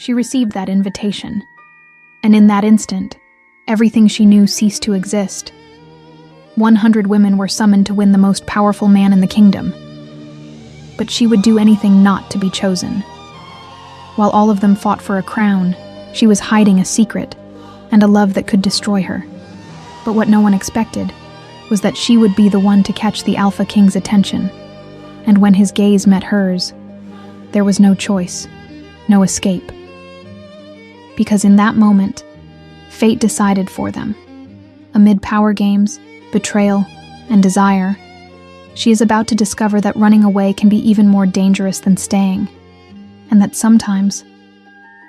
She received that invitation, and in that instant, everything she knew ceased to exist. 100 women were summoned to win the most powerful man in the kingdom. But she would do anything not to be chosen. While all of them fought for a crown, she was hiding a secret and a love that could destroy her. But what no one expected was that she would be the one to catch the Alpha King's attention. And when his gaze met hers, there was no choice, no escape. Because in that moment, fate decided for them. Amid power games, betrayal, and desire, she is about to discover that running away can be even more dangerous than staying, and that sometimes,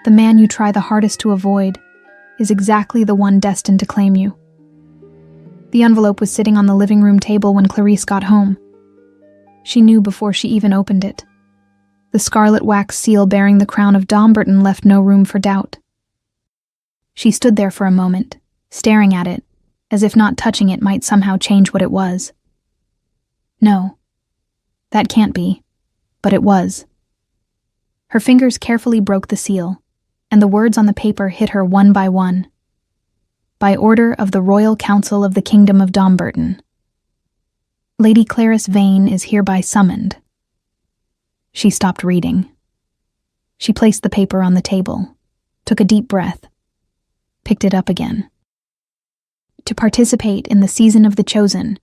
the man you try the hardest to avoid is exactly the one destined to claim you. The envelope was sitting on the living room table when Clarice got home. She knew before she even opened it. The scarlet wax seal bearing the crown of Domburton left no room for doubt. She stood there for a moment, staring at it, as if not touching it might somehow change what it was. No, that can't be, but it was. Her fingers carefully broke the seal, and the words on the paper hit her one by one. By order of the Royal Council of the Kingdom of Domburton. Lady Clarice Vane is hereby summoned. She stopped reading. She placed the paper on the table, took a deep breath, picked it up again. To participate in the Season of the Chosen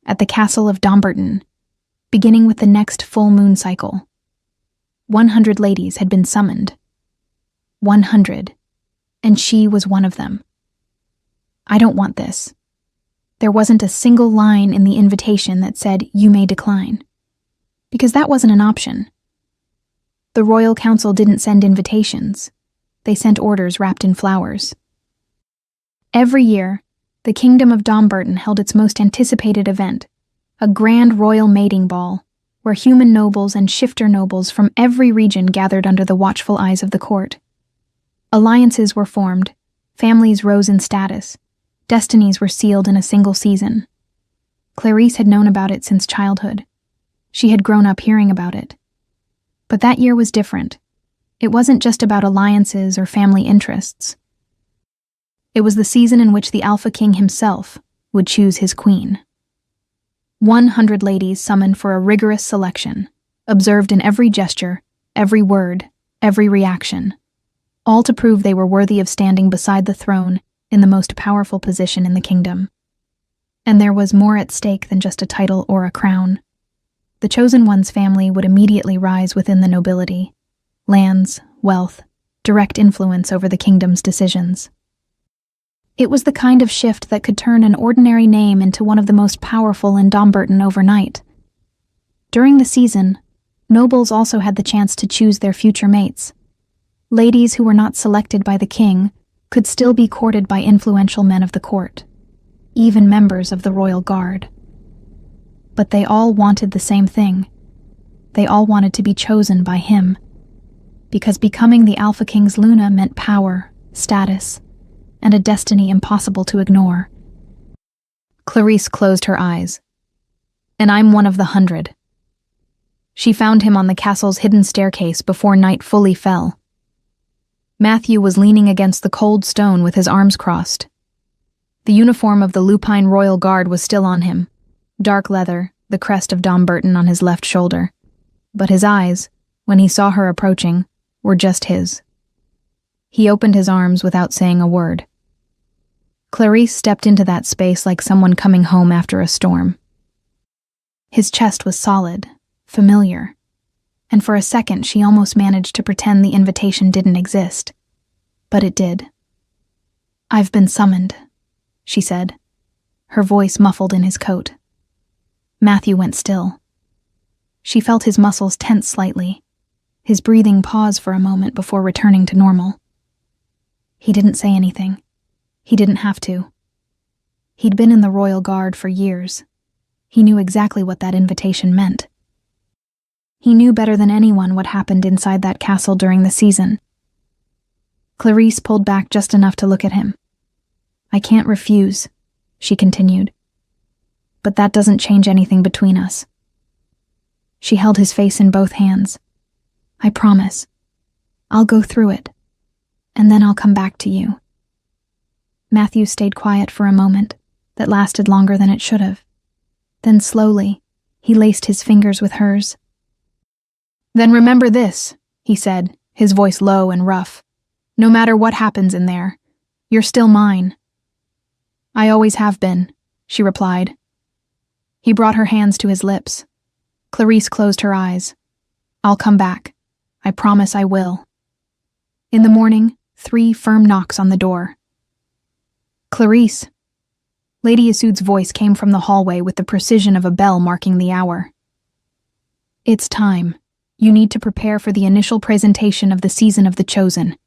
at the Castle of Domburton, beginning with the next full moon cycle. 100 ladies had been summoned. 100, and she was one of them. I don't want this. There wasn't a single line in the invitation that said, "You may decline," because that wasn't an option. The Royal Council didn't send invitations. They sent orders wrapped in flowers. Every year, the Kingdom of Domburton held its most anticipated event, a grand royal mating ball, where human nobles and shifter nobles from every region gathered under the watchful eyes of the court. Alliances were formed, families rose in status, destinies were sealed in a single season. Clarice had known about it since childhood. She had grown up hearing about it. But that year was different. It wasn't just about alliances or family interests. It was the season in which the Alpha King himself would choose his queen. 100 ladies summoned for a rigorous selection, observed in every gesture, every word, every reaction, all to prove they were worthy of standing beside the throne in the most powerful position in the kingdom. And there was more at stake than just a title or a crown. The chosen one's family would immediately rise within the nobility, lands, wealth, direct influence over the kingdom's decisions. It was the kind of shift that could turn an ordinary name into one of the most powerful in Domburton overnight. During the season, nobles also had the chance to choose their future mates. Ladies who were not selected by the king could still be courted by influential men of the court, even members of the royal guard. But they all wanted the same thing. They all wanted to be chosen by him, because becoming the Alpha King's Luna meant power, status, and a destiny impossible to ignore. Clarice closed her eyes. And I'm one of the 100. She found him on the castle's hidden staircase before night fully fell. Matthew was leaning against the cold stone with his arms crossed. The uniform of the Lupine Royal Guard was still on him, dark leather, the crest of Domburton on his left shoulder. But his eyes, when he saw her approaching, were just his. He opened his arms without saying a word. Clarice stepped into that space like someone coming home after a storm. His chest was solid, familiar, and for a second she almost managed to pretend the invitation didn't exist. But it did. "I've been summoned," she said, her voice muffled in his coat. Matthew went still. She felt his muscles tense slightly, his breathing pause for a moment before returning to normal. He didn't say anything. He didn't have to. He'd been in the Royal Guard for years. He knew exactly what that invitation meant. He knew better than anyone what happened inside that castle during the season. Clarice pulled back just enough to look at him. "I can't refuse," she continued. "But that doesn't change anything between us." She held his face in both hands. "I promise. I'll go through it, and then I'll come back to you." Matthew stayed quiet for a moment that lasted longer than it should have. Then slowly, he laced his fingers with hers. "Then remember this," he said, his voice low and rough. "No matter what happens in there, you're still mine." "I always have been," she replied. He brought her hands to his lips. Clarice closed her eyes. "I'll come back. I promise I will." In the morning, 3 firm knocks on the door. "Clarice." Lady Isoud's voice came from the hallway with the precision of a bell marking the hour. "It's time. You need to prepare for the initial presentation of the Season of the Chosen."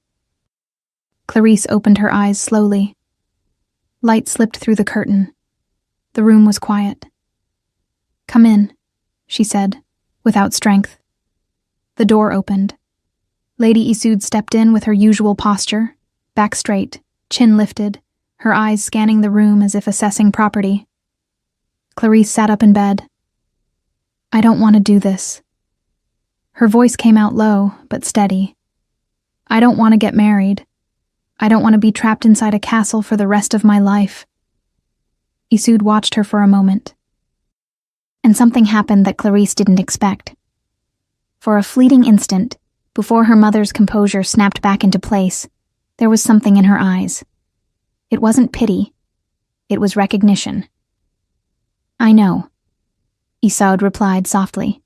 Clarice opened her eyes slowly. Light slipped through the curtain. The room was quiet. "Come in," she said, without strength. The door opened. Lady Isoud stepped in with her usual posture, back straight, chin lifted, her eyes scanning the room as if assessing property. Clarice sat up in bed. "I don't want to do this." Her voice came out low, but steady. "I don't want to get married. I don't want to be trapped inside a castle for the rest of my life." Isoud watched her for a moment. And something happened that Clarice didn't expect. For a fleeting instant, before her mother's composure snapped back into place, there was something in her eyes. It wasn't pity. It was recognition. "I know," Isoud replied softly.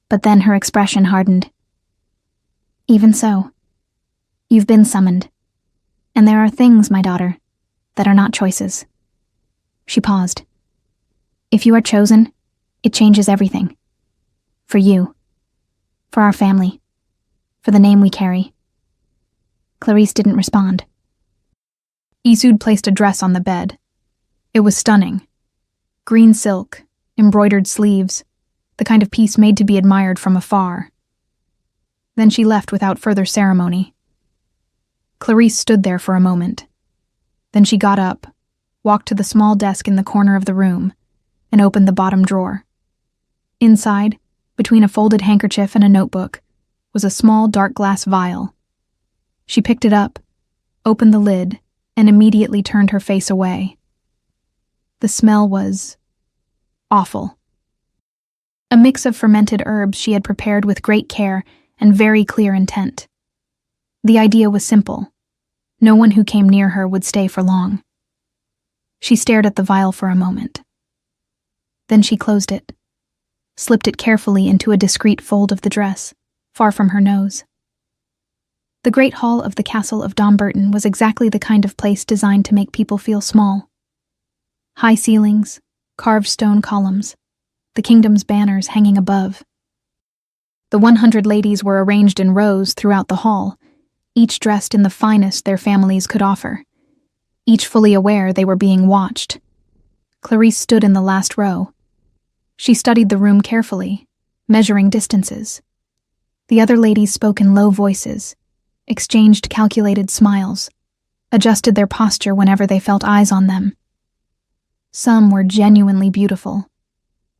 But then her expression hardened. "Even so, you've been summoned. And there are things, my daughter, that are not choices." She paused. "If you are chosen, it changes everything. For you. For our family. For the name we carry." Clarice didn't respond. Isoud placed a dress on the bed. It was stunning. Green silk, embroidered sleeves, the kind of piece made to be admired from afar. Then she left without further ceremony. Clarice stood there for a moment. Then she got up, walked to the small desk in the corner of the room, and opened the bottom drawer. Inside, between a folded handkerchief and a notebook, was a small dark glass vial. She picked it up, opened the lid, and immediately turned her face away. The smell was awful. A mix of fermented herbs she had prepared with great care and very clear intent. The idea was simple. No one who came near her would stay for long. She stared at the vial for a moment. Then she closed it, slipped it carefully into a discreet fold of the dress, far from her nose. The great hall of the castle of Domburton was exactly the kind of place designed to make people feel small. High ceilings, carved stone columns, the kingdom's banners hanging above. The 100 ladies were arranged in rows throughout the hall, each dressed in the finest their families could offer, each fully aware they were being watched. Clarice stood in the last row. She studied the room carefully, measuring distances. The other ladies spoke in low voices, exchanged calculated smiles, adjusted their posture whenever they felt eyes on them. Some were genuinely beautiful.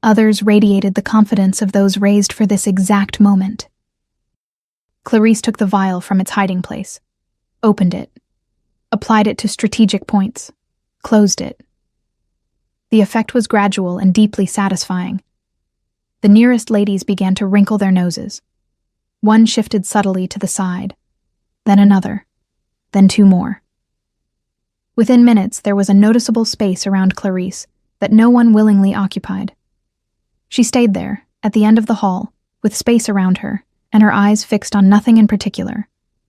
Others radiated the confidence of those raised for this exact moment. Clarice took the vial from its hiding place, opened it, applied it to strategic points, closed it. The effect was gradual and deeply satisfying. The nearest ladies began to wrinkle their noses. One shifted subtly to the side, then another, then 2 more. Within minutes, there was a noticeable space around Clarice that no one willingly occupied. She stayed there, at the end of the hall, with space around her, and her eyes fixed on nothing in particular,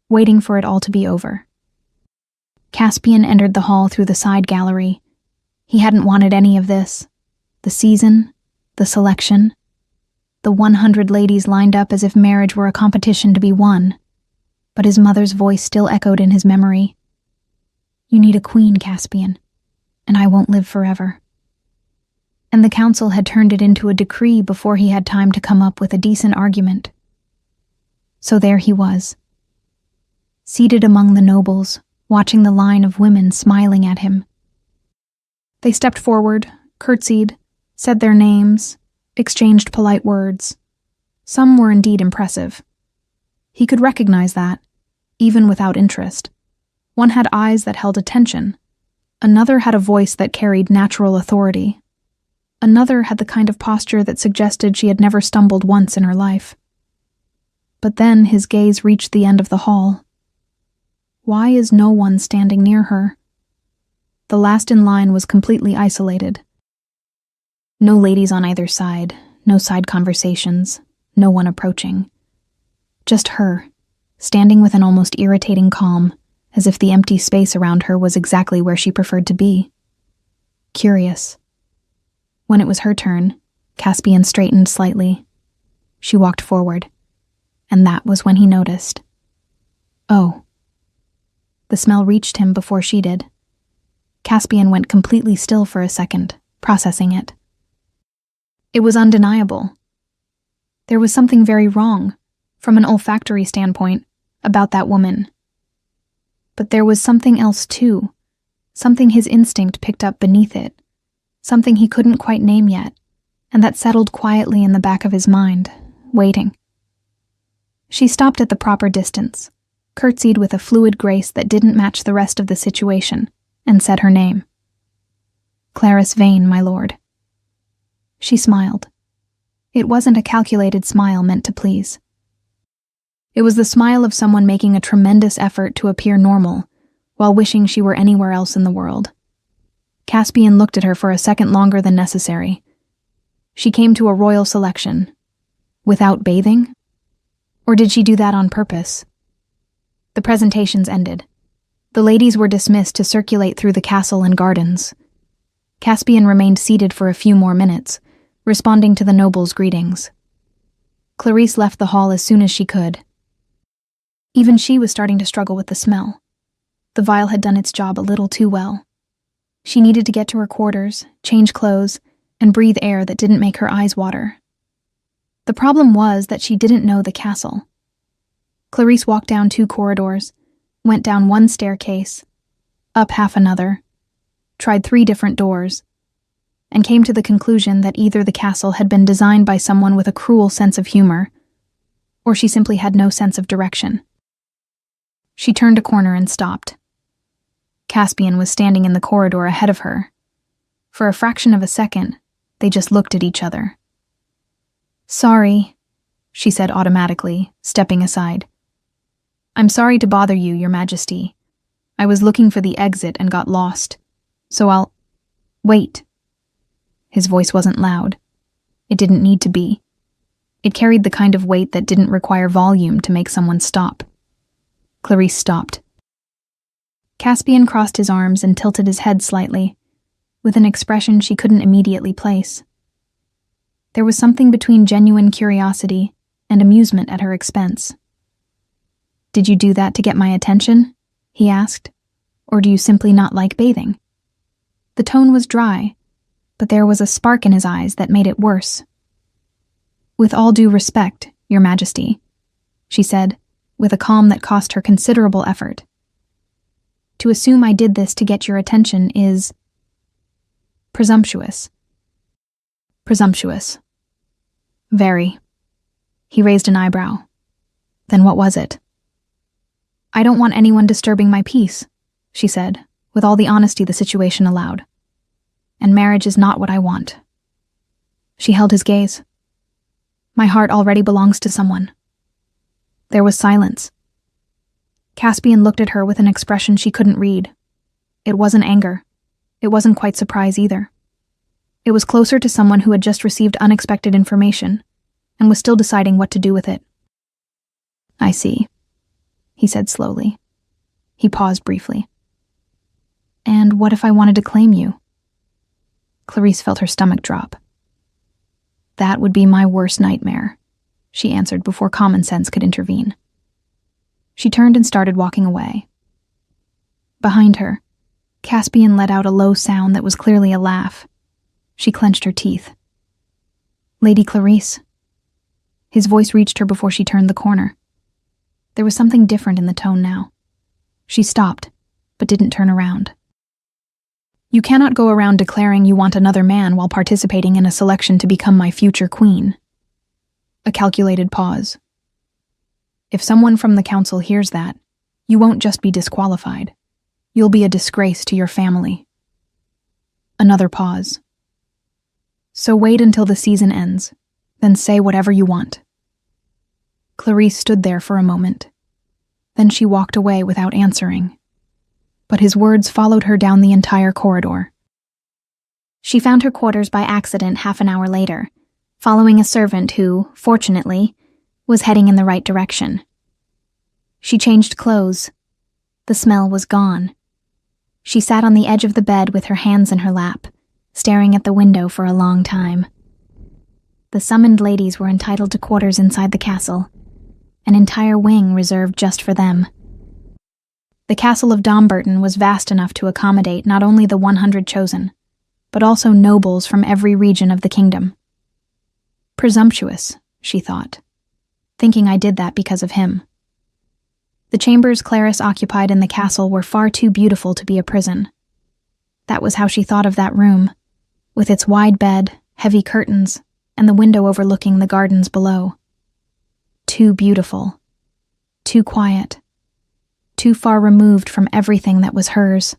waiting for it all to be over. Caspian entered the hall through the side gallery. He hadn't wanted any of this. The season, the selection, the 100 ladies lined up as if marriage were a competition to be won. But his mother's voice still echoed in his memory. "You need a queen, Caspian, and I won't live forever." And the council had turned it into a decree before he had time to come up with a decent argument. So there he was, seated among the nobles, watching the line of women smiling at him. They stepped forward, curtsied, said their names, exchanged polite words. Some were indeed impressive. He could recognize that, even without interest. One had eyes that held attention. Another had a voice that carried natural authority. Another had the kind of posture that suggested she had never stumbled once in her life. But then his gaze reached the end of the hall. Why is no one standing near her? The last in line was completely isolated. No ladies on either side, no side conversations, no one approaching. Just her, standing with an almost irritating calm, as if the empty space around her was exactly where she preferred to be. Curious. When it was her turn, Caspian straightened slightly. She walked forward, and that was when he noticed. Oh. The smell reached him before she did. Caspian went completely still for a second, processing it. It was undeniable. There was something very wrong, from an olfactory standpoint, about that woman. But there was something else too, something his instinct picked up beneath it, something he couldn't quite name yet, and that settled quietly in the back of his mind, waiting. She stopped at the proper distance, curtsied with a fluid grace that didn't match the rest of the situation, and said her name. Clarice Vane, my lord. She smiled. It wasn't a calculated smile meant to please. It was the smile of someone making a tremendous effort to appear normal, while wishing she were anywhere else in the world. Caspian looked at her for a second longer than necessary. She came to a royal selection. Without bathing? Or did she do that on purpose? The presentations ended. The ladies were dismissed to circulate through the castle and gardens. Caspian remained seated for a few more minutes, responding to the nobles' greetings. Clarice left the hall as soon as she could. Even she was starting to struggle with the smell. The vial had done its job a little too well. She needed to get to her quarters, change clothes, and breathe air that didn't make her eyes water. The problem was that she didn't know the castle. Clarice walked down 2 corridors, went down 1 staircase, up half another, tried 3 different doors, and came to the conclusion that either the castle had been designed by someone with a cruel sense of humor, or she simply had no sense of direction. She turned a corner and stopped. Caspian was standing in the corridor ahead of her. For a fraction of a second, they just looked at each other. Sorry, she said automatically, stepping aside. I'm sorry to bother you, Your Majesty. I was looking for the exit and got lost, so I'll... Wait. His voice wasn't loud. It didn't need to be. It carried the kind of weight that didn't require volume to make someone stop. Clarice stopped. Caspian crossed his arms and tilted his head slightly, with an expression she couldn't immediately place. There was something between genuine curiosity and amusement at her expense. Did you do that to get my attention? He asked. Or do you simply not like bathing? The tone was dry, but there was a spark in his eyes that made it worse. With all due respect, Your Majesty, she said, with a calm that cost her considerable effort. To assume I did this to get your attention is... presumptuous. Presumptuous. Very. He raised an eyebrow. Then what was it? I don't want anyone disturbing my peace, she said, with all the honesty the situation allowed. And marriage is not what I want. She held his gaze. My heart already belongs to someone. There was silence. Caspian looked at her with an expression she couldn't read. It wasn't anger. It wasn't quite surprise either. It was closer to someone who had just received unexpected information and was still deciding what to do with it. I see, he said slowly. He paused briefly. And what if I wanted to claim you? Clarice felt her stomach drop. That would be my worst nightmare, she answered before common sense could intervene. She turned and started walking away. Behind her, Caspian let out a low sound that was clearly a laugh. She clenched her teeth. Lady Clarice. His voice reached her before she turned the corner. There was something different in the tone now. She stopped, but didn't turn around. You cannot go around declaring you want another man while participating in a selection to become my future queen. A calculated pause. If someone from the council hears that, You won't just be disqualified. You'll be a disgrace to your family." Another pause. "So wait until the season ends, then say whatever you want." Clarice stood there for a moment. Then she walked away without answering. But his words followed her down the entire corridor. She found her quarters by accident half an hour later, following a servant who, fortunately, was heading in the right direction. She changed clothes. The smell was gone. She sat on the edge of the bed with her hands in her lap, staring at the window for a long time. The summoned ladies were entitled to quarters inside the castle, an entire wing reserved just for them. The castle of Domburton was vast enough to accommodate not only the 100 chosen, but also nobles from every region of the kingdom. Presumptuous, she thought, thinking I did that because of him. The chambers Clarice occupied in the castle were far too beautiful to be a prison. That was how she thought of that room, with its wide bed, heavy curtains, and the window overlooking the gardens below. Too beautiful. Too quiet. Too far removed from everything that was hers.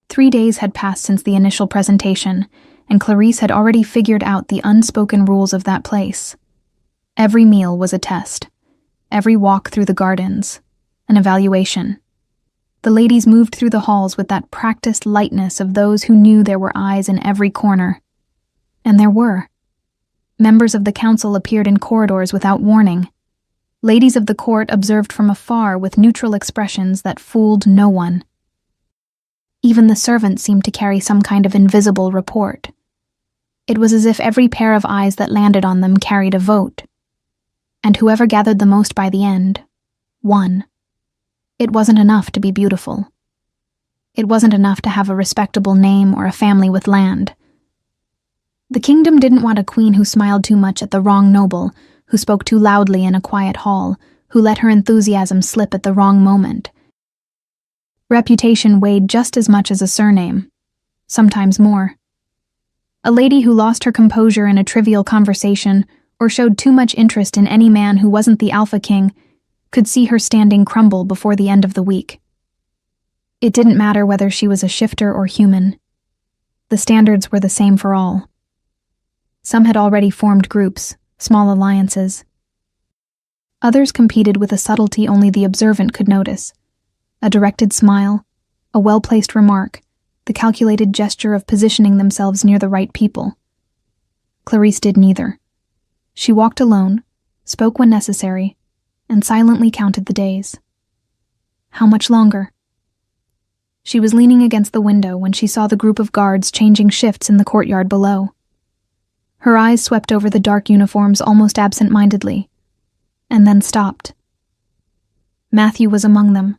3 days had passed since the initial presentation, and Clarice had already figured out the unspoken rules of that place. Every meal was a test. Every walk through the gardens, an evaluation. The ladies moved through the halls with that practiced lightness of those who knew there were eyes in every corner. And there were. Members of the council appeared in corridors without warning. Ladies of the court observed from afar with neutral expressions that fooled no one. Even the servants seemed to carry some kind of invisible report. It was as if every pair of eyes that landed on them carried a vote. And whoever gathered the most by the end, won. It wasn't enough to be beautiful. It wasn't enough to have a respectable name or a family with land. The kingdom didn't want a queen who smiled too much at the wrong noble, who spoke too loudly in a quiet hall, who let her enthusiasm slip at the wrong moment. Reputation weighed just as much as a surname, sometimes more. A lady who lost her composure in a trivial conversation or showed too much interest in any man who wasn't the Alpha King could see her standing crumble before the end of the week. It didn't matter whether she was a shifter or human. The standards were the same for all. Some had already formed groups, small alliances. Others competed with a subtlety only the observant could notice. A directed smile, a well-placed remark, the calculated gesture of positioning themselves near the right people. Clarice did neither. She walked alone, spoke when necessary, and silently counted the days. How much longer? She was leaning against the window when she saw the group of guards changing shifts in the courtyard below. Her eyes swept over the dark uniforms almost absent-mindedly, and then stopped. Matthew was among them.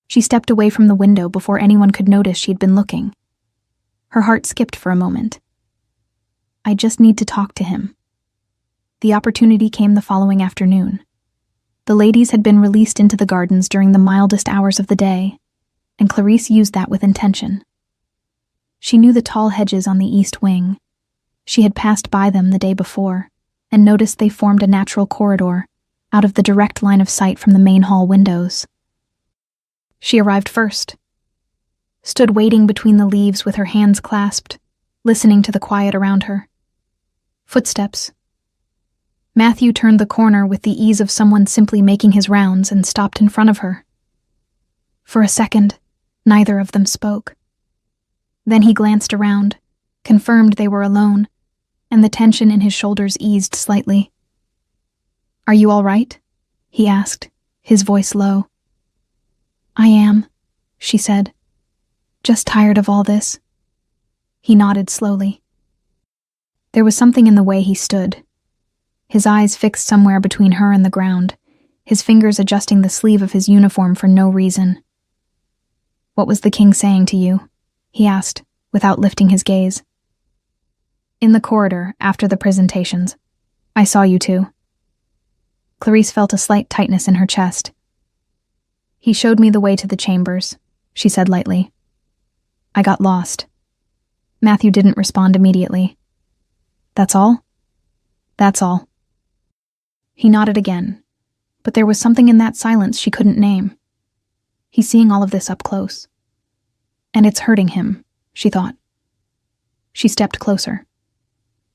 She stepped away from the window before anyone could notice she'd been looking. Her heart skipped for a moment. I just need to talk to him. The opportunity came the following afternoon. The ladies had been released into the gardens during the mildest hours of the day, and Clarice used that with intention. She knew the tall hedges on the east wing. She had passed by them the day before, and noticed they formed a natural corridor, out of the direct line of sight from the main hall windows. She arrived first, stood waiting between the leaves with her hands clasped, listening to the quiet around her. Footsteps. Matthew turned the corner with the ease of someone simply making his rounds and stopped in front of her. For a second, neither of them spoke. Then he glanced around, confirmed they were alone, and the tension in his shoulders eased slightly. "Are you all right?" he asked, his voice low. "I am," she said. "Just tired of all this." He nodded slowly. There was something in the way he stood. His eyes fixed somewhere between her and the ground, his fingers adjusting the sleeve of his uniform for no reason. "What was the king saying to you?" he asked, without lifting his gaze. "In the corridor, after the presentations. I saw you two." Clarice felt a slight tightness in her chest. "He showed me the way to the chambers," she said lightly. "I got lost." Matthew didn't respond immediately. "That's all?" "That's all." He nodded again, But there was something in that silence she couldn't name. He's seeing all of this up close. And it's hurting him, she thought. She stepped closer.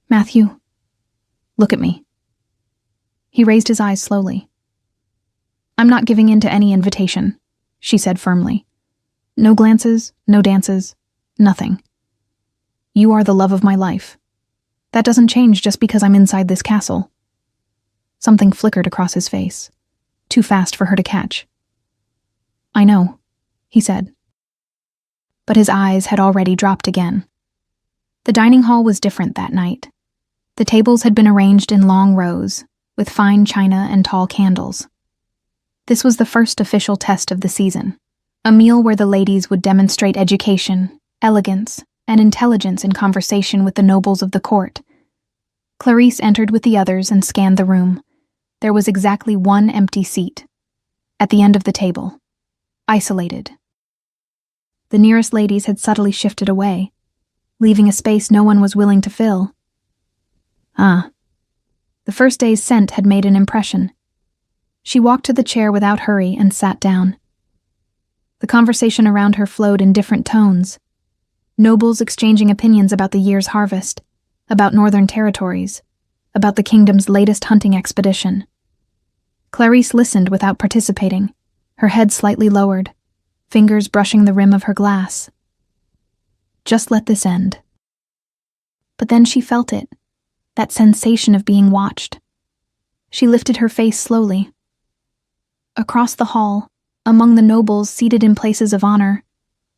Matthew, look at me. He raised his eyes slowly. I'm not giving in to any invitation, she said firmly. No glances, no dances, nothing. You are the love of my life. That doesn't change just because I'm inside this castle. Something flickered across his face, too fast for her to catch. I know, he said. But his eyes had already dropped again. The dining hall was different that night. The tables had been arranged in long rows, with fine china and tall candles. This was the first official test of the season, a meal where the ladies would demonstrate education, elegance, and intelligence in conversation with the nobles of the court. Clarice entered with the others and scanned the room. There was exactly one empty seat, at the end of the table, isolated. The nearest ladies had subtly shifted away, leaving a space no one was willing to fill. The first day's scent had made an impression. She walked to the chair without hurry and sat down. The conversation around her flowed in different tones. Nobles exchanging opinions about the year's harvest, about northern territories, about the kingdom's latest hunting expedition. Clarice listened without participating, her head slightly lowered, fingers brushing the rim of her glass. Just let this end. But then she felt it, that sensation of being watched. She lifted her face slowly. Across the hall, among the nobles seated in places of honor,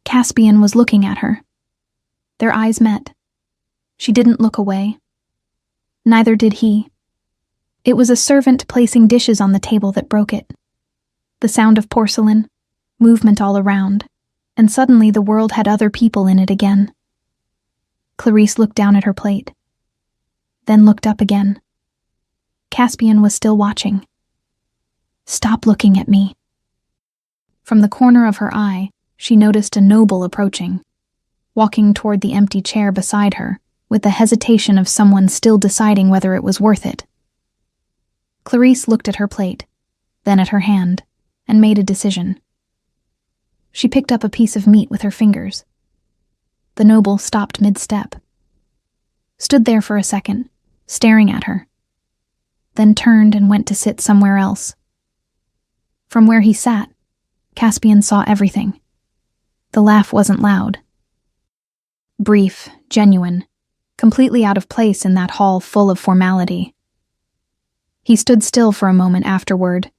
Caspian was looking at her. Their eyes met. She didn't look away. Neither did he. It was a servant placing dishes on the table that broke it. The sound of porcelain, movement all around, and suddenly the world had other people in it again. Clarice looked down at her plate, then looked up again. Caspian was still watching. Stop looking at me. From the corner of her eye, she noticed a noble approaching, walking toward the empty chair beside her, with the hesitation of someone still deciding whether it was worth it. Clarice looked at her plate, then at her hand, and made a decision. She picked up a piece of meat with her fingers. The noble stopped mid-step, stood there for a second, staring at her, then turned and went to sit somewhere else. From where he sat, Caspian saw everything. The laugh wasn't loud. Brief, genuine, completely out of place in that hall full of formality. He stood still for a moment afterward,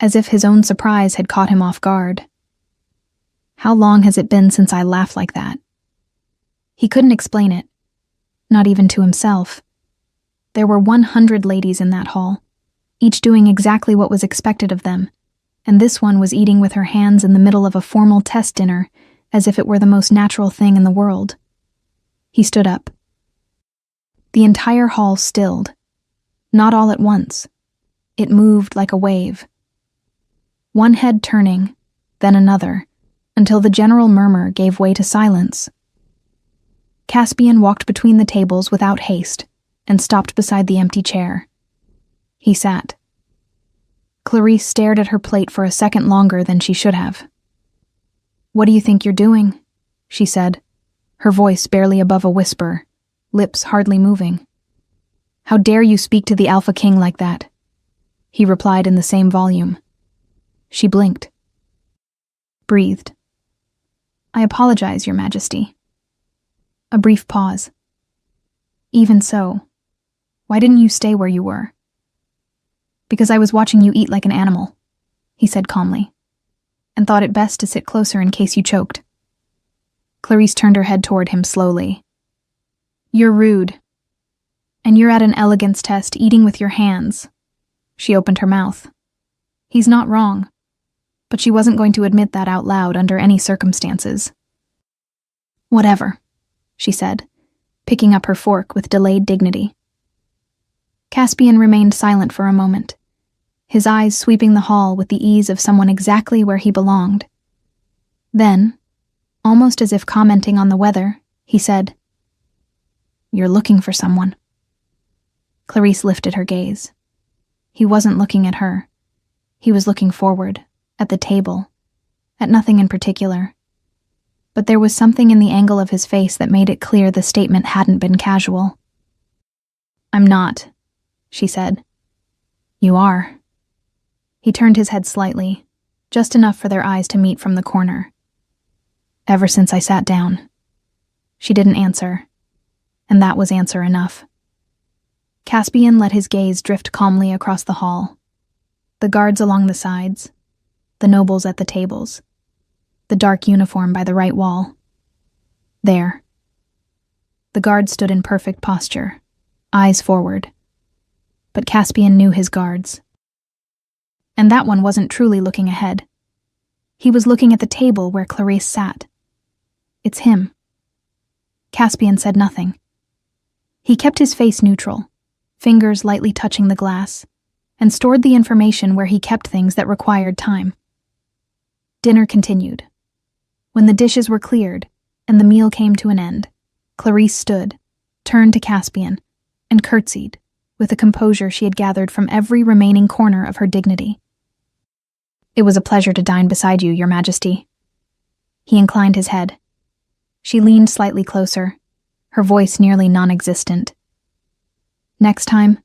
as if his own surprise had caught him off guard. How long has it been since I laughed like that? He couldn't explain it, not even to himself. There were 100 ladies in that hall, each doing exactly what was expected of them, and this one was eating with her hands in the middle of a formal test dinner, as if it were the most natural thing in the world. He stood up. The entire hall stilled. Not all at once. It moved like a wave. One head turning, then another, until the general murmur gave way to silence. Caspian walked between the tables without haste and stopped beside the empty chair. He sat. Clarice stared at her plate for a second longer than she should have. "What do you think you're doing?" she said, her voice barely above a whisper, lips hardly moving. "How dare you speak to the Alpha King like that?" he replied in the same volume. She blinked. Breathed. "I apologize, Your Majesty." A brief pause. "Even so, why didn't you stay where you were?" "Because I was watching you eat like an animal," he said calmly, "and thought it best to sit closer in case you choked." Clarice turned her head toward him slowly. "You're rude. And you're at an elegance test eating with your hands." She opened her mouth. He's not wrong, but she wasn't going to admit that out loud under any circumstances. "Whatever," she said, picking up her fork with delayed dignity. Caspian remained silent for a moment, his eyes sweeping the hall with the ease of someone exactly where he belonged. Then, almost as if commenting on the weather, he said, "You're looking for someone." Clarice lifted her gaze. He wasn't looking at her. He was looking forward, at the table, at nothing in particular. But there was something in the angle of his face that made it clear the statement hadn't been casual. "I'm not," she said. "You are." He turned his head slightly, just enough for their eyes to meet from the corner. "Ever since I sat down." She didn't answer, and that was answer enough. Caspian let his gaze drift calmly across the hall. The guards along the sides, the nobles at the tables, the dark uniform by the right wall. There. The guards stood in perfect posture, eyes forward. But Caspian knew his guards. And that one wasn't truly looking ahead. He was looking at the table where Clarice sat. It's him. Caspian said nothing. He kept his face neutral, fingers lightly touching the glass, and stored the information where he kept things that required time. Dinner continued. When the dishes were cleared and the meal came to an end, Clarice stood, turned to Caspian, and curtsied, with a composure she had gathered from every remaining corner of her dignity. "It was a pleasure to dine beside you, Your Majesty." He inclined his head. She leaned slightly closer, her voice nearly non-existent. "Next time,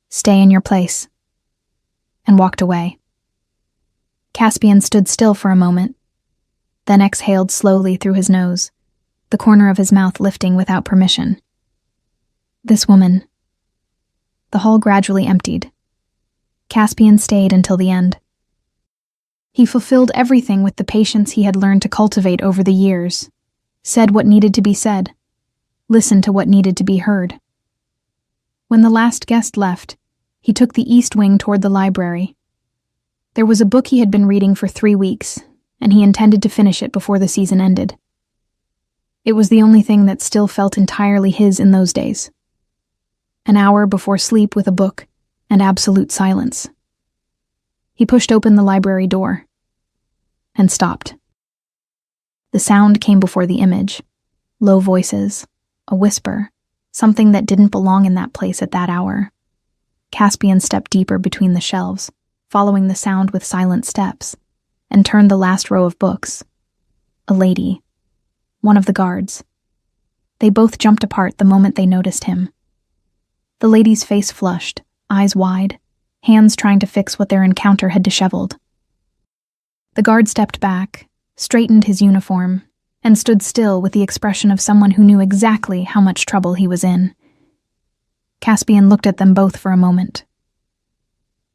stay in your place," and walked away. Caspian stood still for a moment, then exhaled slowly through his nose, the corner of his mouth lifting without permission. This woman. The hall gradually emptied. Caspian stayed until the end. He fulfilled everything with the patience he had learned to cultivate over the years, said what needed to be said, listened to what needed to be heard. When the last guest left, he took the east wing toward the library. There was a book he had been reading for 3 weeks, and he intended to finish it before the season ended. It was the only thing that still felt entirely his in those days. An hour before sleep with a book and absolute silence. He pushed open the library door and stopped. The sound came before the image, low voices, a whisper, something that didn't belong in that place at that hour. Caspian stepped deeper between the shelves, following the sound with silent steps, and turned the last row of books. A lady, one of the guards. They both jumped apart the moment they noticed him. The lady's face flushed, eyes wide, hands trying to fix what their encounter had disheveled. The guard stepped back, straightened his uniform, and stood still with the expression of someone who knew exactly how much trouble he was in. Caspian looked at them both for a moment.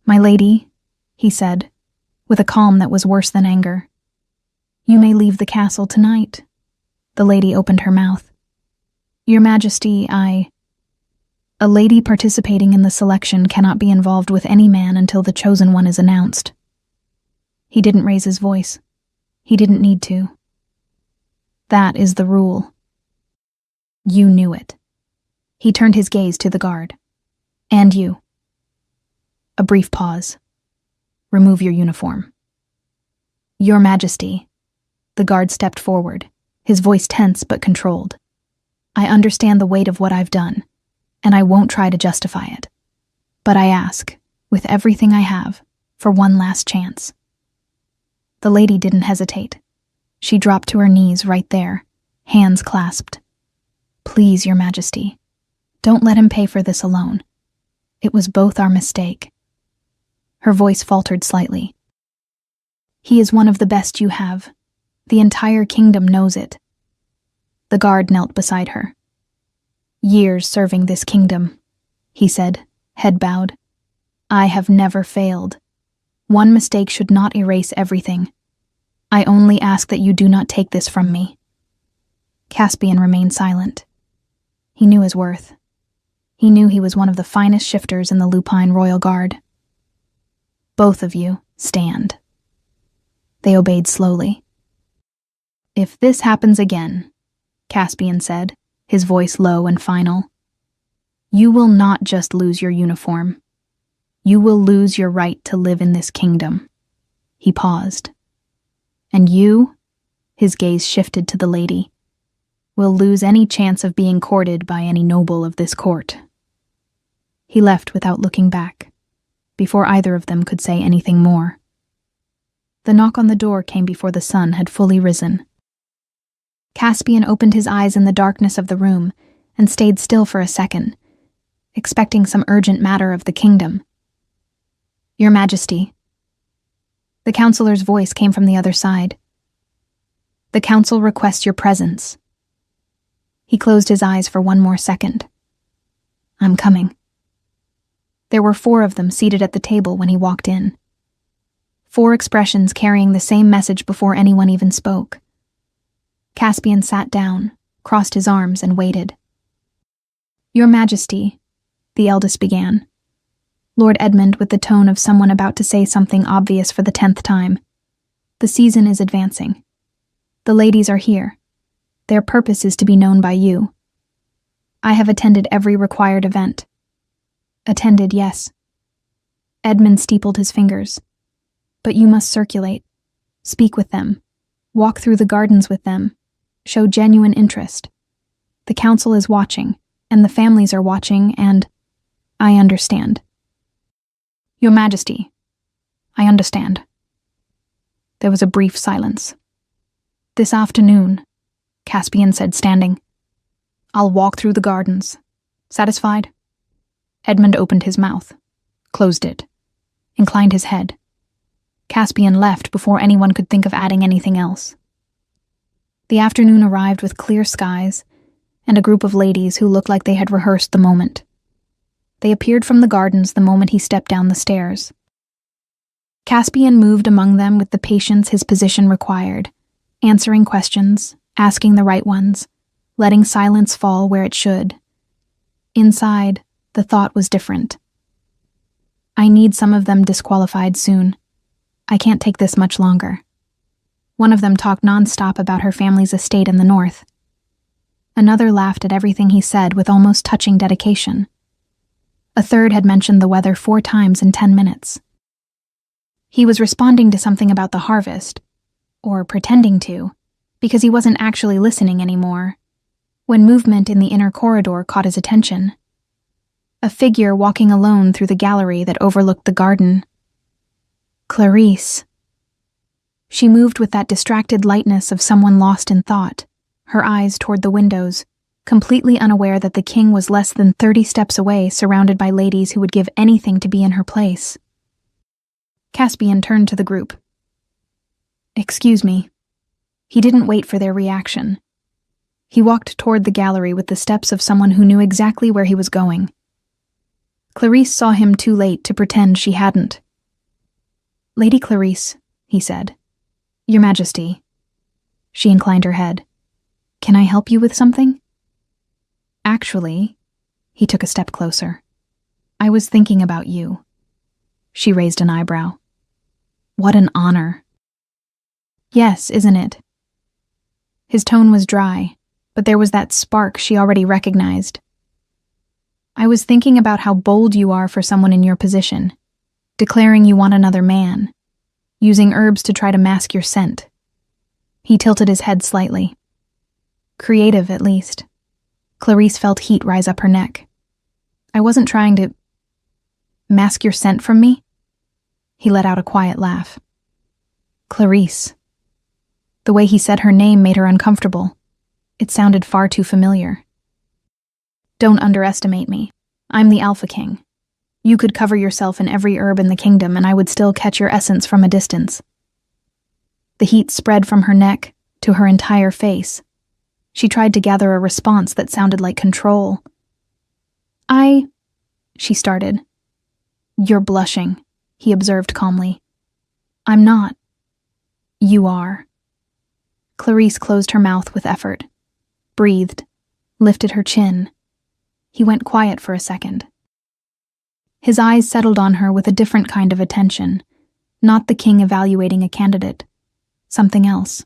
"My lady," he said, with a calm that was worse than anger. "You may leave the castle tonight." The lady opened her mouth. "Your Majesty, A lady participating in the selection cannot be involved with any man until the chosen one is announced." He didn't raise his voice. He didn't need to. That is the rule. You knew it. He turned his gaze to the guard. "And you." A brief pause. "Remove your uniform." "Your Majesty." The guard stepped forward, his voice tense but controlled. "I understand the weight of what I've done, and I won't try to justify it. But I ask, with everything I have, for one last chance." The lady didn't hesitate. She dropped to her knees right there, hands clasped. "Please, Your Majesty, don't let him pay for this alone. It was both our mistake." Her voice faltered slightly. "He is one of the best you have. The entire kingdom knows it." The guard knelt beside her. "Years serving this kingdom," he said, head bowed. "I have never failed. One mistake should not erase everything. I only ask that you do not take this from me." Caspian remained silent. He knew his worth. He knew he was one of the finest shifters in the Lupine Royal Guard. "Both of you, stand." They obeyed slowly. "If this happens again," Caspian said, his voice low and final, "you will not just lose your uniform. You will lose your right to live in this kingdom." He paused. "And you," his gaze shifted to the lady, "will lose any chance of being courted by any noble of this court." He left without looking back, before either of them could say anything more. The knock on the door came before the sun had fully risen. Caspian opened his eyes in the darkness of the room and stayed still for a second, expecting some urgent matter of the kingdom. "Your Majesty." The counselor's voice came from the other side. "The council requests your presence." He closed his eyes for one more second. "I'm coming." There were 4 of them seated at the table when he walked in. 4 expressions carrying the same message before anyone even spoke. Caspian sat down, crossed his arms, and waited. "Your Majesty," the eldest began. Lord Edmund with the tone of someone about to say something obvious for the 10th time. "The season is advancing. The ladies are here. Their purpose is to be known by you. I have attended every required event." "Attended, yes." Edmund steepled his fingers. "But you must circulate, speak with them, walk through the gardens with them, show genuine interest. The council is watching, and the families are watching, and I understand." "Your Majesty, I understand." There was a brief silence. "This afternoon," Caspian said, standing, "I'll walk through the gardens. Satisfied?" Edmund opened his mouth, closed it, inclined his head. Caspian left before anyone could think of adding anything else. The afternoon arrived with clear skies and a group of ladies who looked like they had rehearsed the moment. They appeared from the gardens the moment he stepped down the stairs. Caspian moved among them with the patience his position required, answering questions, asking the right ones, letting silence fall where it should. Inside, the thought was different. "I need some of them disqualified soon. I can't take this much longer." One of them talked nonstop about her family's estate in the north. Another laughed at everything he said with almost touching dedication. A third had mentioned the weather 4 times in 10 minutes. He was responding to something about the harvest, or pretending to, because he wasn't actually listening anymore, when movement in the inner corridor caught his attention. A figure walking alone through the gallery that overlooked the garden. Clarice. She moved with that distracted lightness of someone lost in thought, her eyes toward the windows, completely unaware that the king was less than 30 steps away, surrounded by ladies who would give anything to be in her place. Caspian turned to the group. "Excuse me." He didn't wait for their reaction. He walked toward the gallery with the steps of someone who knew exactly where he was going. Clarice saw him too late to pretend she hadn't. "Lady Clarice," he said. "Your Majesty." She inclined her head. "Can I help you with something?" "Actually," he took a step closer, "I was thinking about you." She raised an eyebrow. "What an honor." "Yes, isn't it?" His tone was dry, but there was that spark she already recognized. "I was thinking about how bold you are for someone in your position, declaring you want another man, using herbs to try to mask your scent." He tilted his head slightly. "Creative, at least." Clarice felt heat rise up her neck. "I wasn't trying to mask your scent from me?" He let out a quiet laugh. "Clarice." The way he said her name made her uncomfortable. It sounded far too familiar. "Don't underestimate me. I'm the Alpha King. You could cover yourself in every herb in the kingdom and I would still catch your essence from a distance." The heat spread from her neck to her entire face. She tried to gather a response that sounded like control. She started. "You're blushing," he observed calmly. "I'm not." "You are." Clarice closed her mouth with effort, breathed, lifted her chin. He went quiet for a second. His eyes settled on her with a different kind of attention, not the king evaluating a candidate, something else.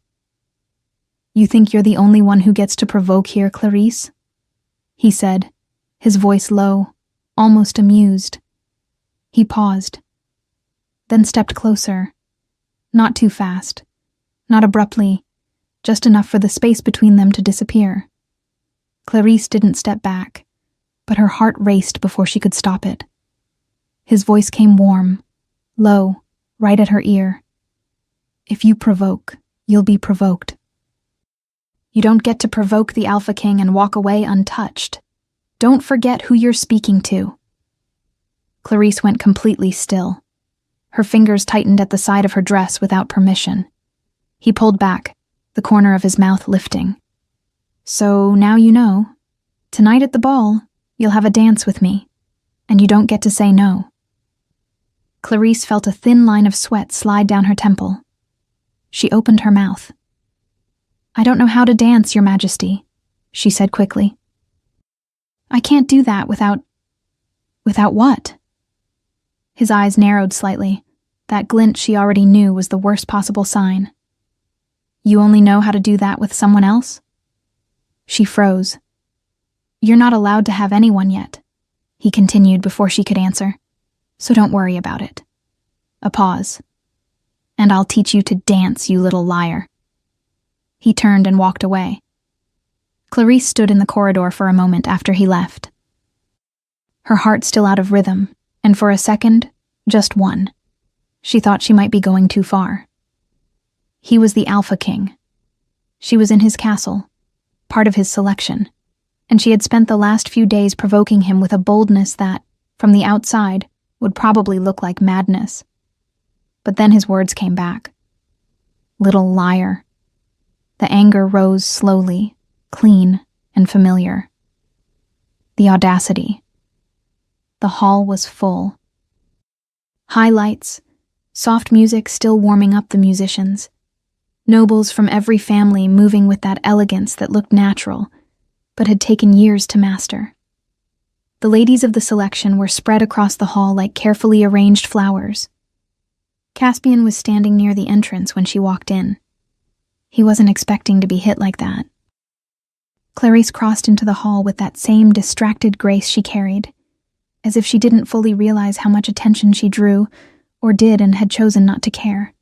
"You think you're the only one who gets to provoke here, Clarice?" he said, his voice low, almost amused. He paused, then stepped closer, not too fast, not abruptly, just enough for the space between them to disappear. Clarice didn't step back, but her heart raced before she could stop it. His voice came warm, low, right at her ear. "If you provoke, you'll be provoked. You don't get to provoke the Alpha King and walk away untouched. Don't forget who you're speaking to." Clarice went completely still. Her fingers tightened at the side of her dress without permission. He pulled back, the corner of his mouth lifting. "So now you know. Tonight at the ball, you'll have a dance with me, and you don't get to say no." Clarice felt a thin line of sweat slide down her temple. She opened her mouth. "I don't know how to dance, Your Majesty," she said quickly. "I can't do that without what?" His eyes narrowed slightly. That glint she already knew was the worst possible sign. "You only know how to do that with someone else?" She froze. "You're not allowed to have anyone yet," he continued before she could answer. "So don't worry about it." A pause. "And I'll teach you to dance, you little liar." He turned and walked away. Clarice stood in the corridor for a moment after he left. Her heart still out of rhythm, and for a second, just one, she thought she might be going too far. He was the Alpha King. She was in his castle, part of his selection, and she had spent the last few days provoking him with a boldness that, from the outside, would probably look like madness. But then his words came back. Little liar. The anger rose slowly, clean, and familiar. The audacity. The hall was full. Highlights, soft music still warming up the musicians. Nobles from every family moving with that elegance that looked natural, but had taken years to master. The ladies of the selection were spread across the hall like carefully arranged flowers. Caspian was standing near the entrance when she walked in. He wasn't expecting to be hit like that. Clarice crossed into the hall with that same distracted grace she carried, as if she didn't fully realize how much attention she drew, or did and had chosen not to care.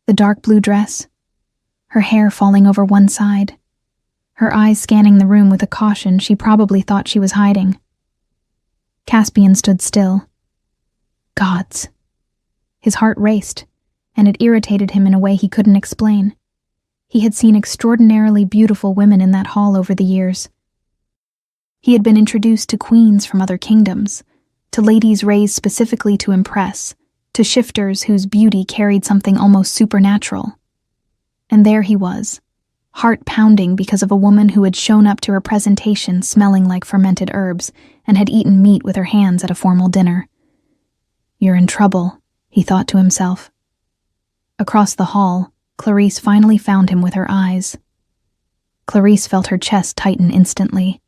The dark blue dress, her hair falling over one side, her eyes scanning the room with a caution she probably thought she was hiding. Caspian stood still. Gods. His heart raced, and it irritated him in a way he couldn't explain. He had seen extraordinarily beautiful women in that hall over the years. He had been introduced to queens from other kingdoms, to ladies raised specifically to impress, to shifters whose beauty carried something almost supernatural. And there he was, heart pounding because of a woman who had shown up to her presentation smelling like fermented herbs and had eaten meat with her hands at a formal dinner. You're in trouble, he thought to himself. Across the hall, Clarice finally found him with her eyes. Clarice felt her chest tighten instantly.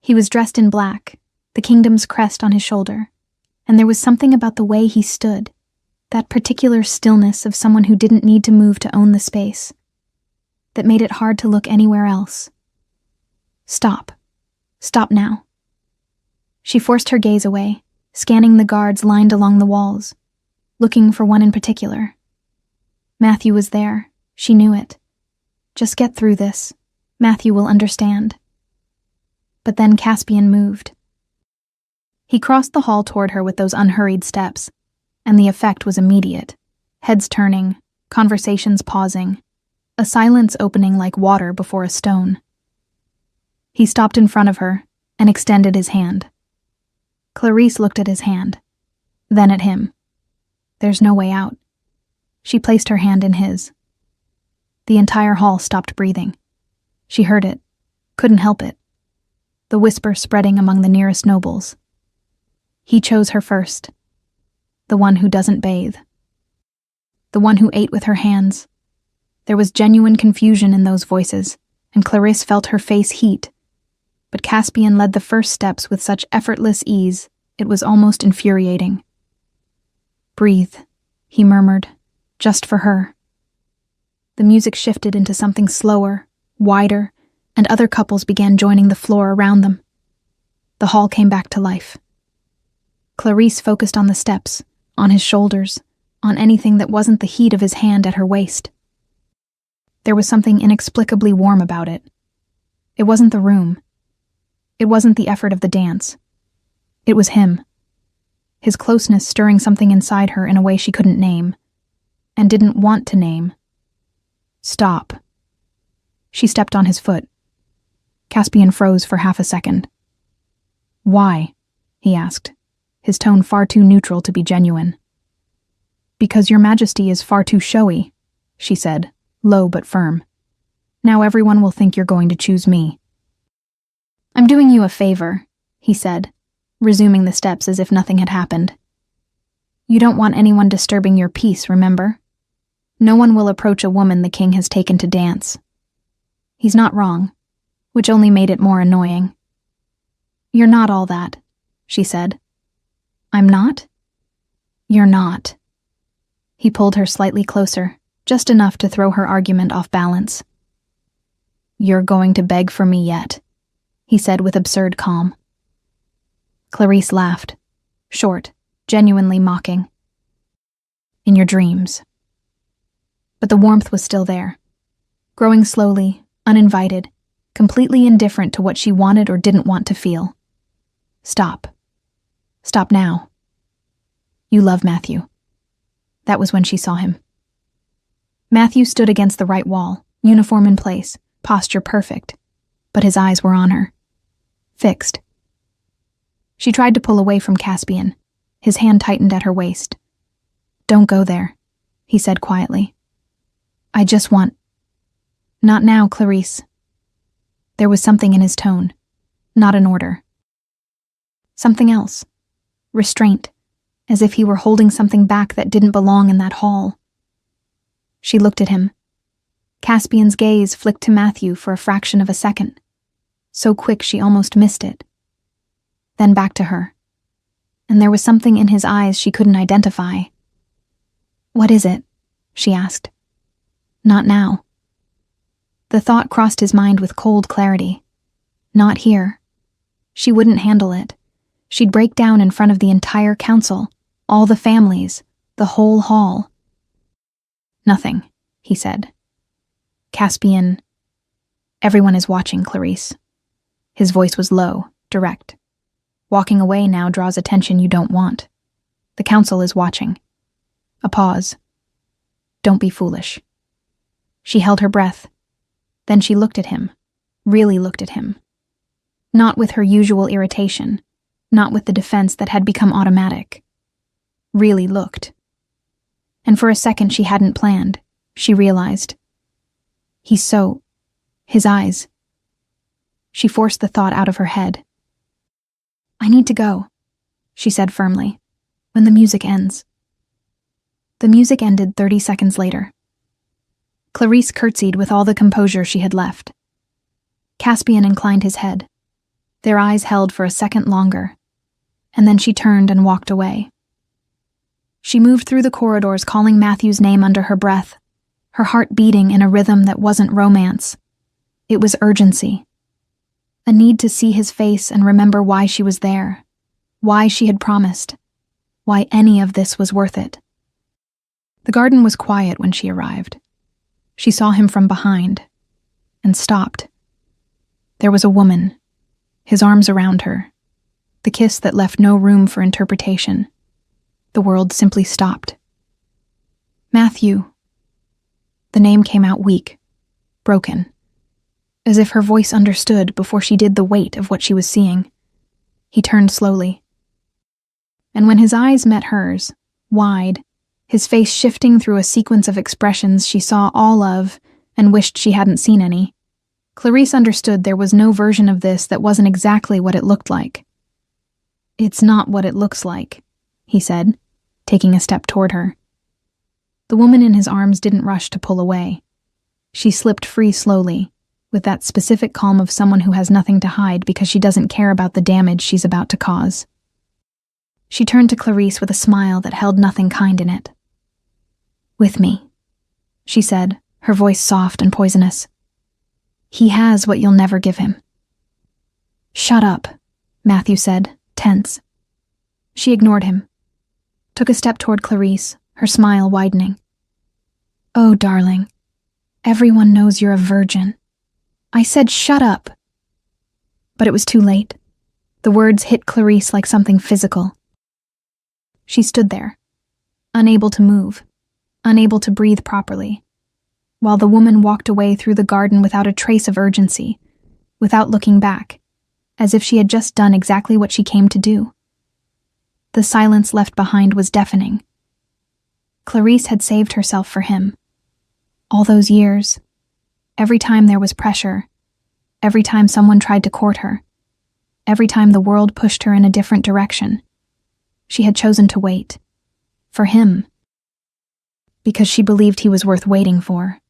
He was dressed in black, the kingdom's crest on his shoulder, and there was something about the way he stood, that particular stillness of someone who didn't need to move to own the space, that made it hard to look anywhere else. Stop. Stop now. She forced her gaze away, scanning the guards lined along the walls, looking for one in particular. Matthew was there. She knew it. Just get through this. Matthew will understand. But then Caspian moved. He crossed the hall toward her with those unhurried steps, and the effect was immediate. Heads turning, conversations pausing, a silence opening like water before a stone. He stopped in front of her and extended his hand. Clarice looked at his hand, then at him. There's no way out. She placed her hand in his. The entire hall stopped breathing. She heard it, couldn't help it. The whisper spreading among the nearest nobles. He chose her first. The one who doesn't bathe. The one who ate with her hands. There was genuine confusion in those voices, and Clarice felt her face heat. But Caspian led the first steps with such effortless ease, it was almost infuriating. Breathe, he murmured, just for her. The music shifted into something slower, wider, and other couples began joining the floor around them. The hall came back to life. Clarice focused on the steps, on his shoulders, on anything that wasn't the heat of his hand at her waist. There was something inexplicably warm about it. It wasn't the room. It wasn't the effort of the dance. It was him. his closeness stirring something inside her in a way she couldn't name, and didn't want to name. Stop. She stepped on his foot. Caspian froze for half a second. Why? He asked, his tone far too neutral to be genuine. Because your majesty is far too showy, she said, low but firm. Now everyone will think you're going to choose me. I'm doing you a favor, he said, resuming the steps as if nothing had happened. You don't want anyone disturbing your peace, remember? No one will approach a woman the king has taken to dance. He's not wrong, which only made it more annoying. You're not all that, she said. I'm not? You're not. He pulled her slightly closer, just enough to throw her argument off balance. You're going to beg for me yet, he said with absurd calm. Clarice laughed, short, genuinely mocking. In your dreams. But the warmth was still there, growing slowly, uninvited, completely indifferent to what she wanted or didn't want to feel. Stop. Stop now. You love Matthew. That was when she saw him. Matthew stood against the right wall, uniform in place, posture perfect, but his eyes were on her. Fixed. She tried to pull away from Caspian. His hand tightened at her waist. Don't go there, he said quietly. I just want... Not now, Clarice. There was something in his tone, not an order. Something else. Restraint, as if he were holding something back that didn't belong in that hall. She looked at him. Caspian's gaze flicked to Matthew for a fraction of a second, so quick she almost missed it. Then back to her, and there was something in his eyes she couldn't identify. What is it? She asked. Not now. The thought crossed his mind with cold clarity. Not here. She wouldn't handle it. She'd break down in front of the entire council, all the families, the whole hall. Nothing, he said. Caspian... Everyone is watching, Clarice. His voice was low, direct. Walking away now draws attention you don't want. The council is watching. A pause. Don't be foolish. She held her breath. Then she looked at him, really looked at him. Not with her usual irritation, not with the defense that had become automatic. Really looked. And for a second she hadn't planned, she realized. He's so... his eyes. She forced the thought out of her head. I need to go, she said firmly, when the music ends. The music ended 30 seconds later. Clarice curtsied with all the composure she had left. Caspian inclined his head. Their eyes held for a second longer, and then she turned and walked away. She moved through the corridors calling Matthew's name under her breath, her heart beating in a rhythm that wasn't romance. It was urgency. A need to see his face and remember why she was there, why she had promised, why any of this was worth it. The garden was quiet when she arrived. She saw him from behind, and stopped. There was a woman, his arms around her, the kiss that left no room for interpretation. The world simply stopped. Matthew. The name came out weak, broken, as if her voice understood before she did the weight of what she was seeing. He turned slowly. And when his eyes met hers, wide, his face shifting through a sequence of expressions she saw all of and wished she hadn't seen any, Clarice understood there was no version of this that wasn't exactly what it looked like. It's not what it looks like, he said, taking a step toward her. The woman in his arms didn't rush to pull away. She slipped free slowly, with that specific calm of someone who has nothing to hide because she doesn't care about the damage she's about to cause. She turned to Clarice with a smile that held nothing kind in it. With me, she said, her voice soft and poisonous. He has what you'll never give him. Shut up, Matthew said, tense. She ignored him, took a step toward Clarice, her smile widening. Oh, darling, everyone knows you're a virgin. I said shut up. But it was too late. The words hit Clarice like something physical. She stood there, unable to move, unable to breathe properly, while the woman walked away through the garden without a trace of urgency, without looking back, as if she had just done exactly what she came to do. The silence left behind was deafening. Clarice had saved herself for him. All those years, every time there was pressure, every time someone tried to court her, every time the world pushed her in a different direction, she had chosen to wait. For him. Because she believed he was worth waiting for.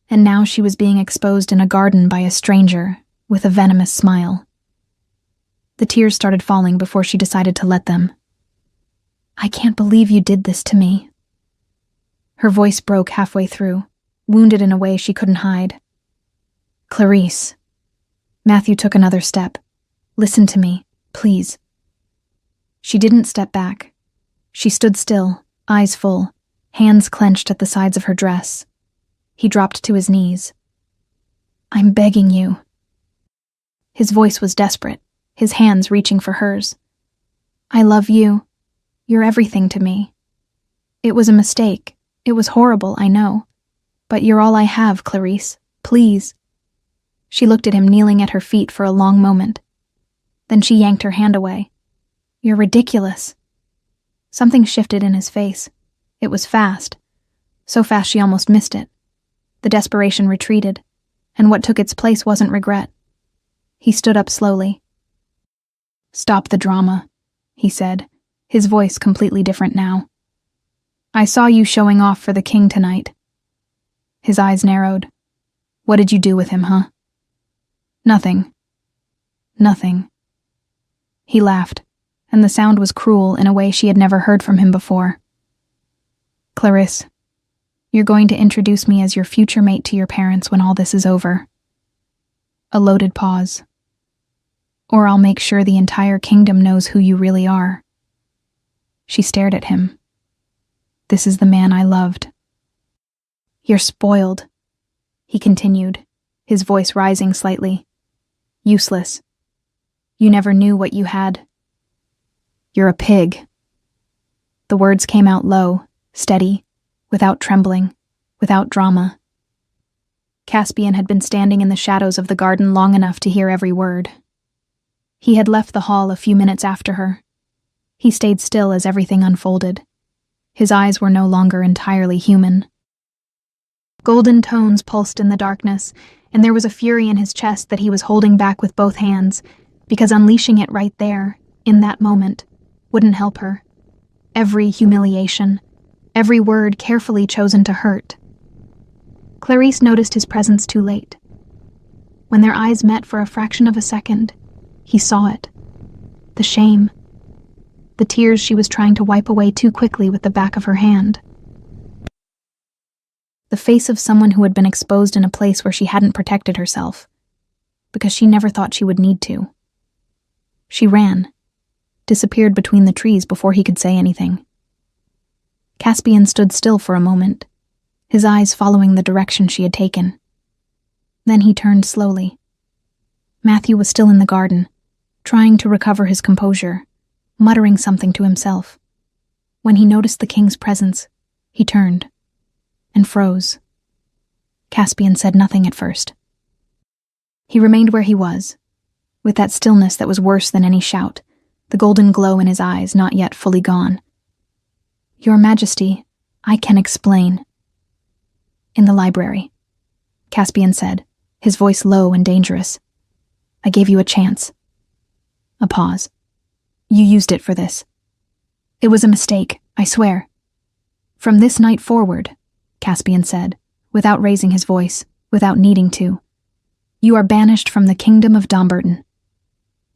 And now she was being exposed in a garden by a stranger with a venomous smile. The tears started falling before she decided to let them. "I can't believe you did this to me." Her voice broke halfway through, wounded in a way she couldn't hide. "Clarice." Matthew took another step. "Listen to me, please." She didn't step back. She stood still, eyes full, hands clenched at the sides of her dress. He dropped to his knees. "I'm begging you." His voice was desperate, his hands reaching for hers. "I love you. You're everything to me. It was a mistake. It was horrible, I know. But you're all I have, Clarice. Please." She looked at him kneeling at her feet for a long moment. Then she yanked her hand away. "You're ridiculous." Something shifted in his face. It was fast. So fast she almost missed it. The desperation retreated, and what took its place wasn't regret. He stood up slowly. "Stop the drama," he said, his voice completely different now. "I saw you showing off for the king tonight." His eyes narrowed. "What did you do with him, huh?" "Nothing. Nothing." He laughed, and the sound was cruel in a way she had never heard from him before. "Clarice, you're going to introduce me as your future mate to your parents when all this is over." A loaded pause. "Or I'll make sure the entire kingdom knows who you really are." She stared at him. "This is the man I loved." "You're spoiled," he continued, his voice rising slightly. "Useless. You never knew what you had. You're a pig." The words came out low, steady, without trembling, without drama. Caspian had been standing in the shadows of the garden long enough to hear every word. He had left the hall a few minutes after her. He stayed still as everything unfolded. His eyes were no longer entirely human. Golden tones pulsed in the darkness, and there was a fury in his chest that he was holding back with both hands, because unleashing it right there, in that moment, wouldn't help her. Every humiliation, every word carefully chosen to hurt. Clarice noticed his presence too late. When their eyes met for a fraction of a second, he saw it. The shame. The tears she was trying to wipe away too quickly with the back of her hand. The face of someone who had been exposed in a place where she hadn't protected herself, because she never thought she would need to. She ran, disappeared between the trees before he could say anything. Caspian stood still for a moment, his eyes following the direction she had taken. Then he turned slowly. Matthew was still in the garden, trying to recover his composure, muttering something to himself. When he noticed the king's presence, he turned and froze. Caspian said nothing at first. He remained where he was, with that stillness that was worse than any shout, the golden glow in his eyes not yet fully gone. "Your Majesty, I can explain." "In the library," Caspian said, his voice low and dangerous. "I gave you a chance." A pause. "You used it for this." "It was a mistake, I swear." "From this night forward," Caspian said, without raising his voice, without needing to, "you are banished from the kingdom of Domburton."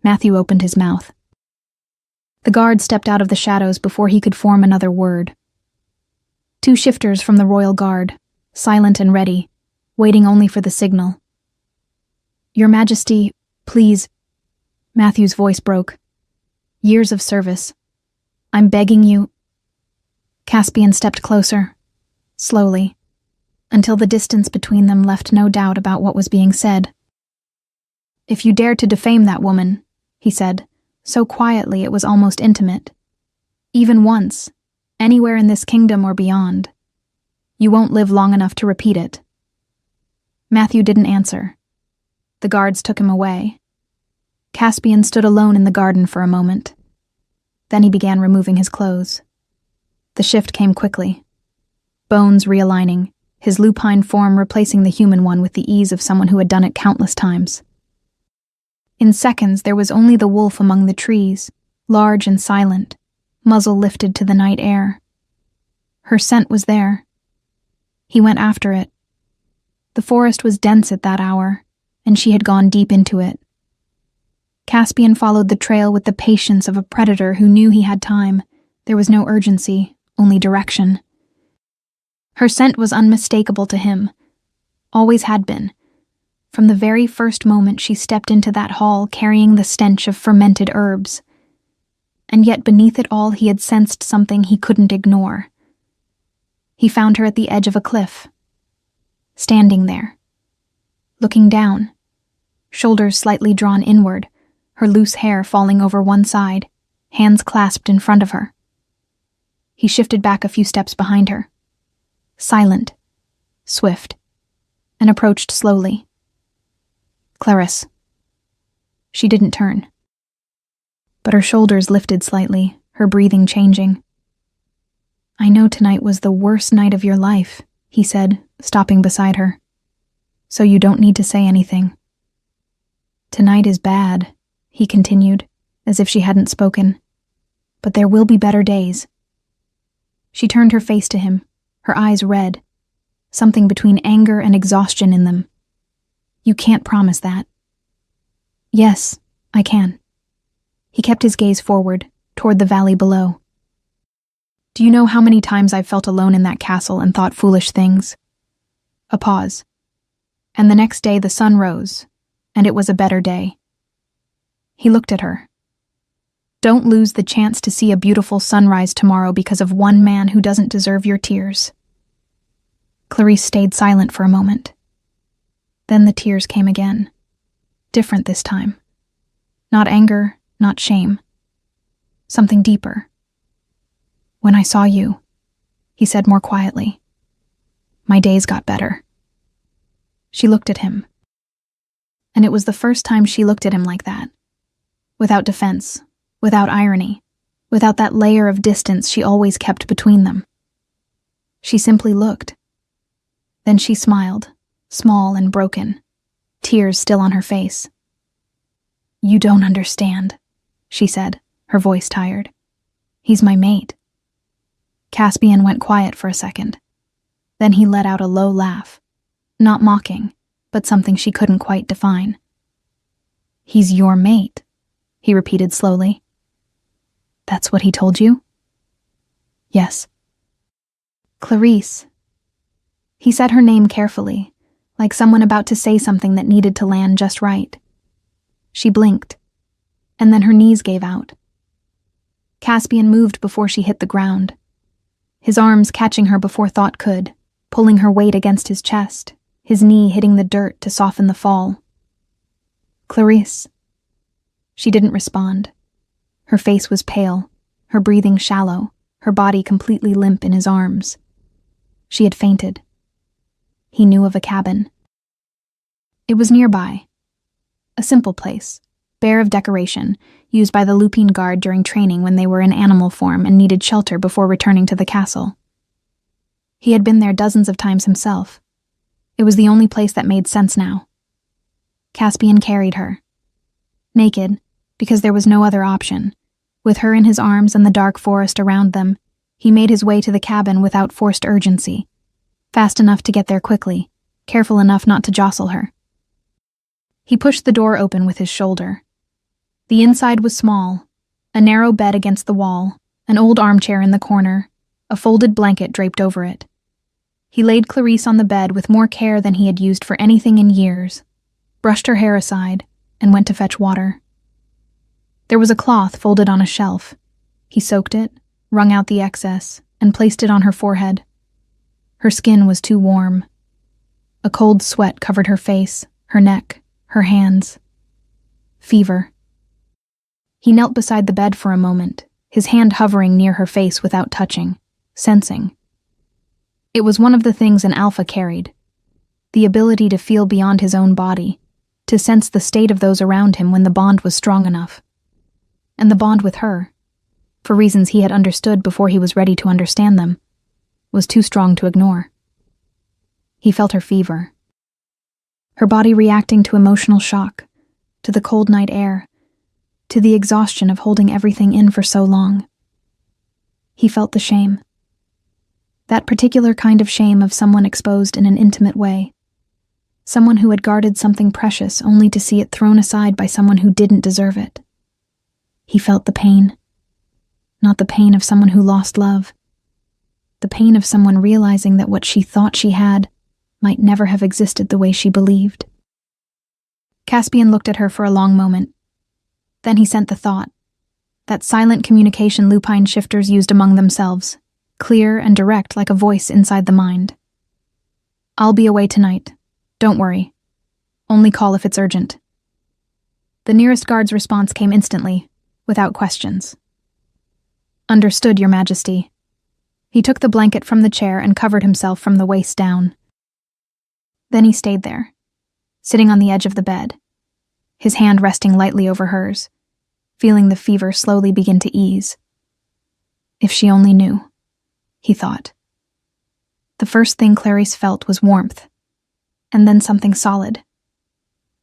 Matthew opened his mouth. The guard stepped out of the shadows before he could form another word. Two shifters from the royal guard, silent and ready, waiting only for the signal. "Your Majesty, please." Matthew's voice broke. "Years of service. I'm begging you." Caspian stepped closer, slowly, until the distance between them left no doubt about what was being said. "If you dare to defame that woman," he said, so quietly it was almost intimate, Even once, anywhere in this kingdom or beyond. You won't live long enough to repeat it." Matthew didn't answer. The guards took him away. Caspian stood alone in the garden for a moment. Then he began removing his clothes. The shift came quickly. Bones realigning, his lupine form replacing the human one with the ease of someone who had done it countless times. In seconds, there was only the wolf among the trees, large and silent, muzzle lifted to the night air. Her scent was there. He went after it. The forest was dense at that hour, and she had gone deep into it. Caspian followed the trail with the patience of a predator who knew he had time. There was no urgency, only direction. Her scent was unmistakable to him. Always had been. From the very first moment she stepped into that hall carrying the stench of fermented herbs. And yet beneath it all he had sensed something he couldn't ignore. He found her at the edge of a cliff. Standing there. Looking down. Shoulders slightly drawn inward, her loose hair falling over one side, hands clasped in front of her. He shifted back a few steps behind her. Silent. Swift. And approached slowly. "Clarice." She didn't turn. But her shoulders lifted slightly, her breathing changing. "I know tonight was the worst night of your life," he said, stopping beside her. "So you don't need to say anything." "Tonight is bad," he continued, as if she hadn't spoken. "But there will be better days." She turned her face to him, her eyes red, something between anger and exhaustion in them. "You can't promise that." "Yes, I can." He kept his gaze forward, toward the valley below. "Do you know how many times I've felt alone in that castle and thought foolish things?" A pause. And the next day the sun rose, and it was a better day. He looked at her. "Don't lose the chance to see a beautiful sunrise tomorrow because of one man who doesn't deserve your tears." Clarice stayed silent for a moment. Then the tears came again. Different this time. Not anger, not shame. Something deeper. "When I saw you," he said more quietly, "my days got better." She looked at him. And it was the first time she looked at him like that. Without defense, without irony, without that layer of distance she always kept between them. She simply looked. Then she smiled, small and broken, tears still on her face. "You don't understand," she said, her voice tired. "He's my mate." Caspian went quiet for a second. Then he let out a low laugh. Not mocking, but something she couldn't quite define. "He's your mate," he repeated slowly. "That's what he told you?" "Yes." "Clarice." He said her name carefully, like someone about to say something that needed to land just right. She blinked, and then her knees gave out. Caspian moved before she hit the ground, his arms catching her before thought could, pulling her weight against his chest, his knee hitting the dirt to soften the fall. "Clarice." She didn't respond. Her face was pale, her breathing shallow, her body completely limp in his arms. She had fainted. He knew of a cabin. It was nearby. A simple place, bare of decoration, used by the Lupine Guard during training when they were in animal form and needed shelter before returning to the castle. He had been there dozens of times himself. It was the only place that made sense now. Caspian carried her. Naked, because there was no other option, with her in his arms and the dark forest around them, he made his way to the cabin without forced urgency, fast enough to get there quickly, careful enough not to jostle her. He pushed the door open with his shoulder. The inside was small, a narrow bed against the wall, an old armchair in the corner, a folded blanket draped over it. He laid Clarice on the bed with more care than he had used for anything in years, brushed her hair aside, and went to fetch water. There was a cloth folded on a shelf. He soaked it, wrung out the excess, and placed it on her forehead. Her skin was too warm. A cold sweat covered her face, her neck, her hands. Fever. He knelt beside the bed for a moment, his hand hovering near her face without touching, sensing. It was one of the things an alpha carried, the ability to feel beyond his own body, to sense the state of those around him when the bond was strong enough. And the bond with her, for reasons he had understood before he was ready to understand them, was too strong to ignore. He felt her fever, her body reacting to emotional shock, to the cold night air, to the exhaustion of holding everything in for so long. He felt the shame. That particular kind of shame of someone exposed in an intimate way. Someone who had guarded something precious only to see it thrown aside by someone who didn't deserve it. He felt the pain. Not the pain of someone who lost love. The pain of someone realizing that what she thought she had might never have existed the way she believed. Caspian looked at her for a long moment. Then he sent the thought, that silent communication lupine shifters used among themselves, clear and direct like a voice inside the mind. "I'll be away tonight. Don't worry. Only call if it's urgent." The nearest guard's response came instantly, without questions. "Understood, Your Majesty." He took the blanket from the chair and covered himself from the waist down. Then he stayed there, sitting on the edge of the bed, his hand resting lightly over hers, feeling the fever slowly begin to ease. If she only knew, he thought. The first thing Clarice felt was warmth, and then something solid,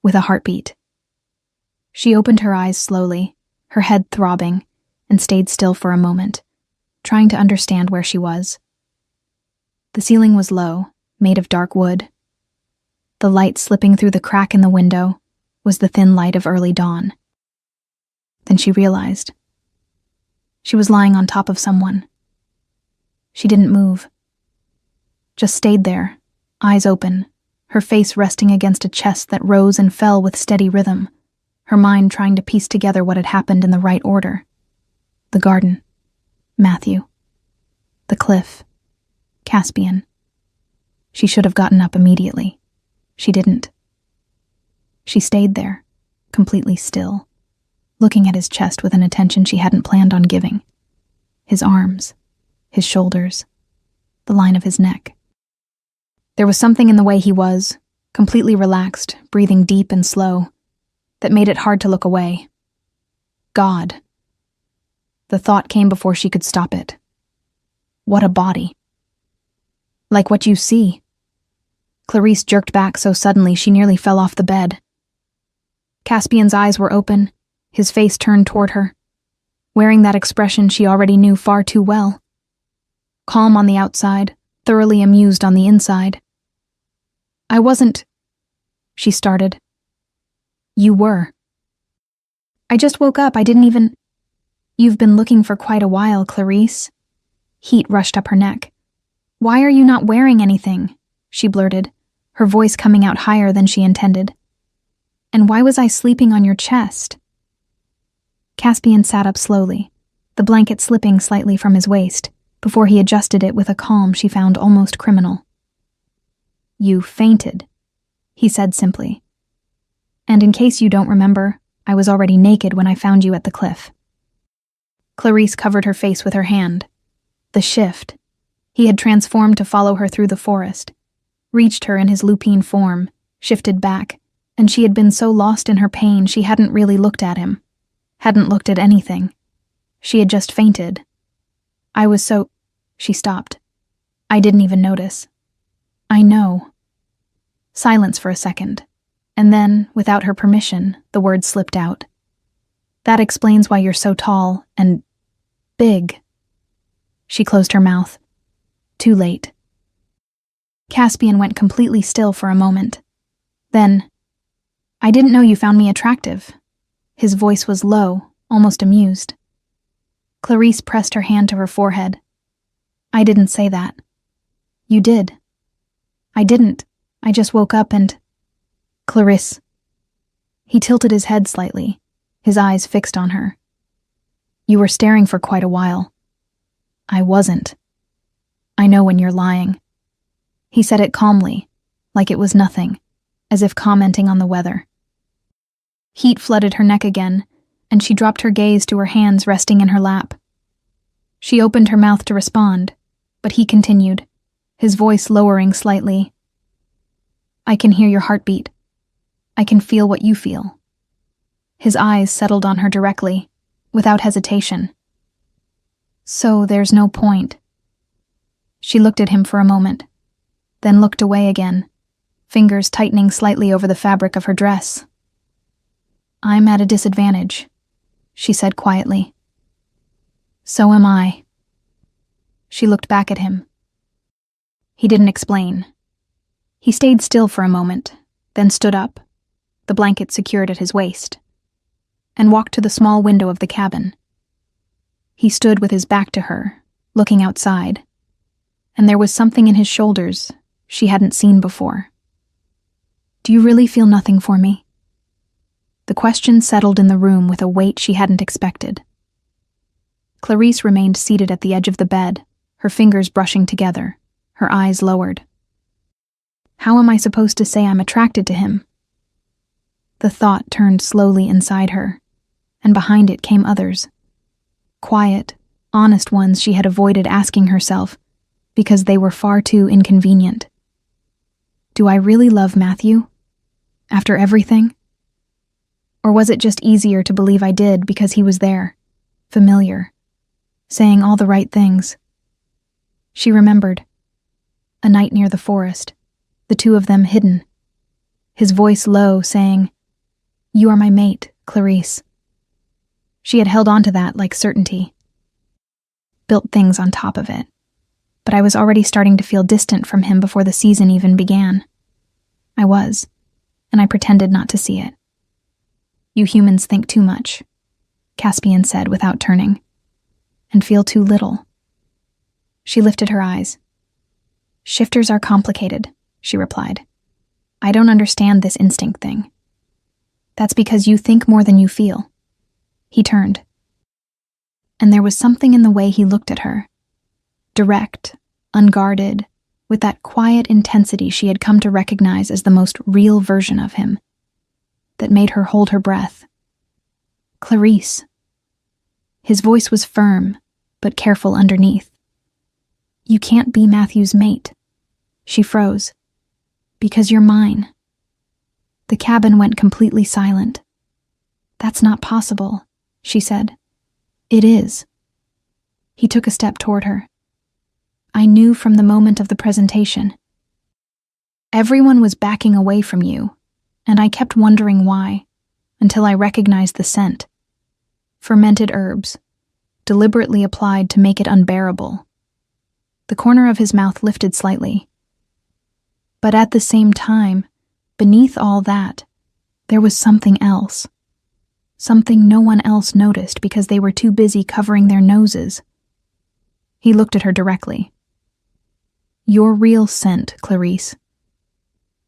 with a heartbeat. She opened her eyes slowly, her head throbbing, and stayed still for a moment, trying to understand where she was. The ceiling was low, made of dark wood. The light slipping through the crack in the window was the thin light of early dawn. Then she realized. She was lying on top of someone. She didn't move. Just stayed there, eyes open, her face resting against a chest that rose and fell with steady rhythm, her mind trying to piece together what had happened in the right order. The garden. Matthew. The cliff. Caspian. She should have gotten up immediately. She didn't. She stayed there, completely still, looking at his chest with an attention she hadn't planned on giving. His arms, his shoulders, the line of his neck. There was something in the way he was, completely relaxed, breathing deep and slow, that made it hard to look away. God. The thought came before she could stop it. What a body. Like what you see. Clarice jerked back so suddenly she nearly fell off the bed. Caspian's eyes were open, his face turned toward her, wearing that expression she already knew far too well. Calm on the outside, thoroughly amused on the inside. "I wasn't," she started. "You were." "I just woke up, I didn't even—" "You've been looking for quite a while, Clarice." Heat rushed up her neck. "Why are you not wearing anything?" she blurted, her voice coming out higher than she intended. "And why was I sleeping on your chest?" Caspian sat up slowly, the blanket slipping slightly from his waist, before he adjusted it with a calm she found almost criminal. "You fainted," he said simply. "And in case you don't remember, I was already naked when I found you at the cliff." Clarice covered her face with her hand. The shift. He had transformed to follow her through the forest, reached her in his lupine form, shifted back, and she had been so lost in her pain she hadn't really looked at him, hadn't looked at anything. She had just fainted. "I was so—" She stopped. "I didn't even notice." "I know." Silence for a second, and then, without her permission, the words slipped out. "That explains why you're so tall and big." She closed her mouth. Too late. Caspian went completely still for a moment. Then, "I didn't know you found me attractive." His voice was low, almost amused. Clarice pressed her hand to her forehead. "I didn't say that." "You did." "I didn't. I just woke up and—" "Clarice." He tilted his head slightly, his eyes fixed on her. "You were staring for quite a while." "I wasn't." "I know when you're lying." He said it calmly, like it was nothing, as if commenting on the weather. Heat flooded her neck again, and she dropped her gaze to her hands resting in her lap, She opened her mouth to respond, but he continued, his voice lowering slightly. I can hear your heartbeat. I can feel what you feel. His eyes settled on her directly, without hesitation. So there's no point. She looked at him for a moment, then looked away again, fingers tightening slightly over the fabric of her dress. I'm at a disadvantage, she said quietly. So am I. She looked back at him. He didn't explain. He stayed still for a moment, then stood up, the blanket secured at his waist, and walked to the small window of the cabin. He stood with his back to her, looking outside, and there was something in his shoulders she hadn't seen before. Do you really feel nothing for me? The question settled in the room with a weight she hadn't expected. Clarice remained seated at the edge of the bed, her fingers brushing together, her eyes lowered. How am I supposed to say I'm attracted to him? The thought turned slowly inside her, and behind it came others. Quiet, honest ones she had avoided asking herself, because they were far too inconvenient. Do I really love Matthew? After everything? Or was it just easier to believe I did because he was there, familiar, saying all the right things? She remembered. A night near the forest, the two of them hidden. His voice low, saying, You are my mate, Clarice. She had held on to that like certainty. Built things on top of it. But I was already starting to feel distant from him before the season even began. I was, and I pretended not to see it. You humans think too much, Caspian said without turning, and feel too little. She lifted her eyes. Shifters are complicated, she replied. I don't understand this instinct thing. That's because you think more than you feel. He turned. And there was something in the way he looked at her. Direct, unguarded, with that quiet intensity she had come to recognize as the most real version of him, that made her hold her breath. Clarice. His voice was firm, but careful underneath. You can't be Matthew's mate. She froze. Because you're mine. The cabin went completely silent. That's not possible, she said. It is. He took a step toward her. I knew from the moment of the presentation. Everyone was backing away from you, and I kept wondering why, until I recognized the scent. Fermented herbs, deliberately applied to make it unbearable. The corner of his mouth lifted slightly. But at the same time, beneath all that, there was something else. Something no one else noticed because they were too busy covering their noses. He looked at her directly. Your real scent, Clarice.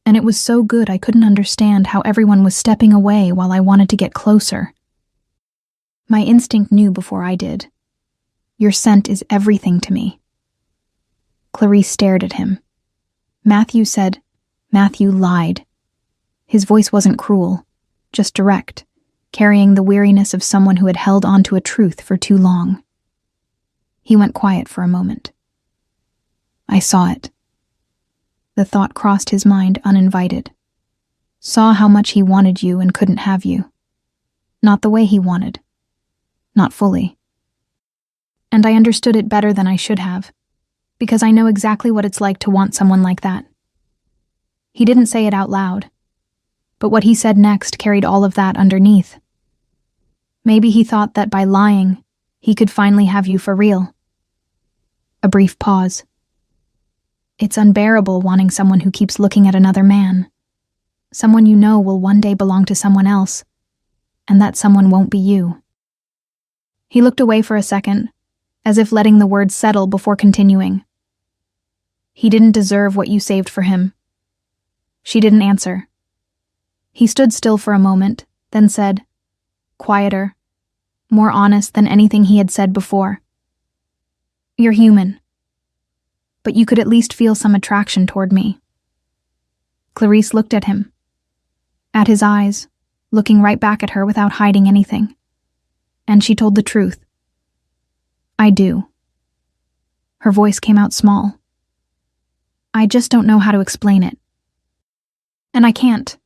And it was so good I couldn't understand how everyone was stepping away while I wanted to get closer. My instinct knew before I did. Your scent is everything to me. Clarice stared at him. Matthew lied. His voice wasn't cruel, just direct, carrying the weariness of someone who had held on to a truth for too long. He went quiet for a moment. I saw it. The thought crossed his mind uninvited. Saw how much he wanted you and couldn't have you. Not the way he wanted. Not fully. And I understood it better than I should have, because I know exactly what it's like to want someone like that. He didn't say it out loud, but what he said next carried all of that underneath. Maybe he thought that by lying, he could finally have you for real. A brief pause. It's unbearable wanting someone who keeps looking at another man. Someone you know will one day belong to someone else, and that someone won't be you. He looked away for a second, as if letting the words settle before continuing. He didn't deserve what you saved for him. She didn't answer. He stood still for a moment, then said, quieter, more honest than anything he had said before. You're human. But you could at least feel some attraction toward me. Clarice looked at him. At his eyes, looking right back at her without hiding anything. And she told the truth. I do. Her voice came out small. "I just don't know how to explain it. And I can't."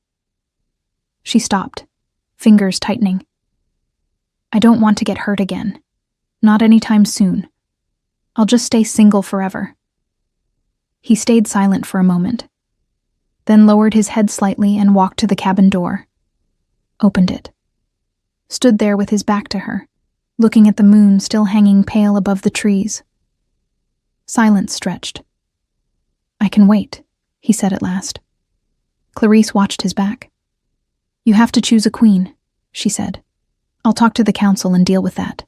She stopped, fingers tightening. "I don't want to get hurt again. Not anytime soon. I'll just stay single forever." He stayed silent for a moment, then lowered his head slightly and walked to the cabin door, opened it, stood there with his back to her, looking at the moon still hanging pale above the trees. Silence stretched. "I can wait," he said at last. Clarice watched his back. "You have to choose a queen," she said. "I'll talk to the council and deal with that."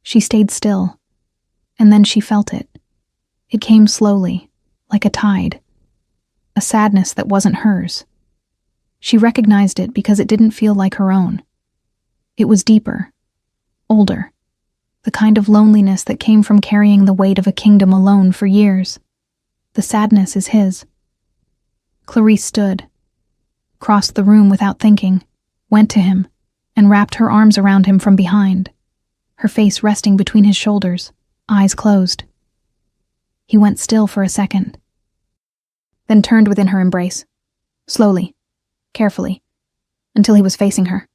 She stayed still, and then she felt it. It came slowly, like a tide. A sadness that wasn't hers. She recognized it because it didn't feel like her own. It was deeper, older, the kind of loneliness that came from carrying the weight of a kingdom alone for years. The sadness is his. Clarice stood, crossed the room without thinking, went to him, and wrapped her arms around him from behind, her face resting between his shoulders, eyes closed. He went still for a second, then turned within her embrace, slowly, carefully, until he was facing her.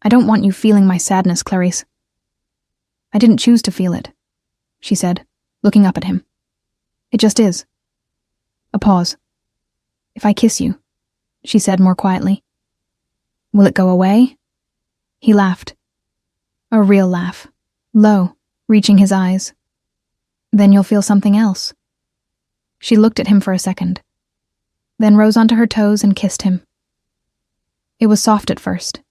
"I don't want you feeling my sadness, Clarice." "I didn't choose to feel it," she said, looking up at him. "It just is." A pause. "If I kiss you," she said more quietly, "will it go away?" He laughed. A real laugh, low, reaching his eyes. "Then you'll feel something else." She looked at him for a second, then rose onto her toes and kissed him. It was soft at first.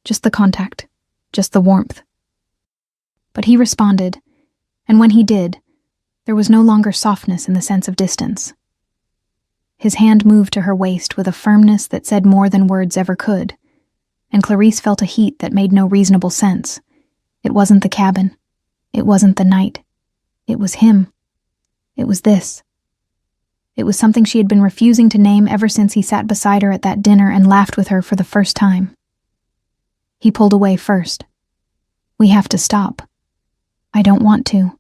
Just the contact, just the warmth. But he responded, and when he did, there was no longer softness in the sense of distance. His hand moved to her waist with a firmness that said more than words ever could, and Clarice felt a heat that made no reasonable sense. It wasn't the cabin. It wasn't the night. It was him. It was this. It was something she had been refusing to name ever since he sat beside her at that dinner and laughed with her for the first time. He pulled away first. "We have to stop." "I don't want to."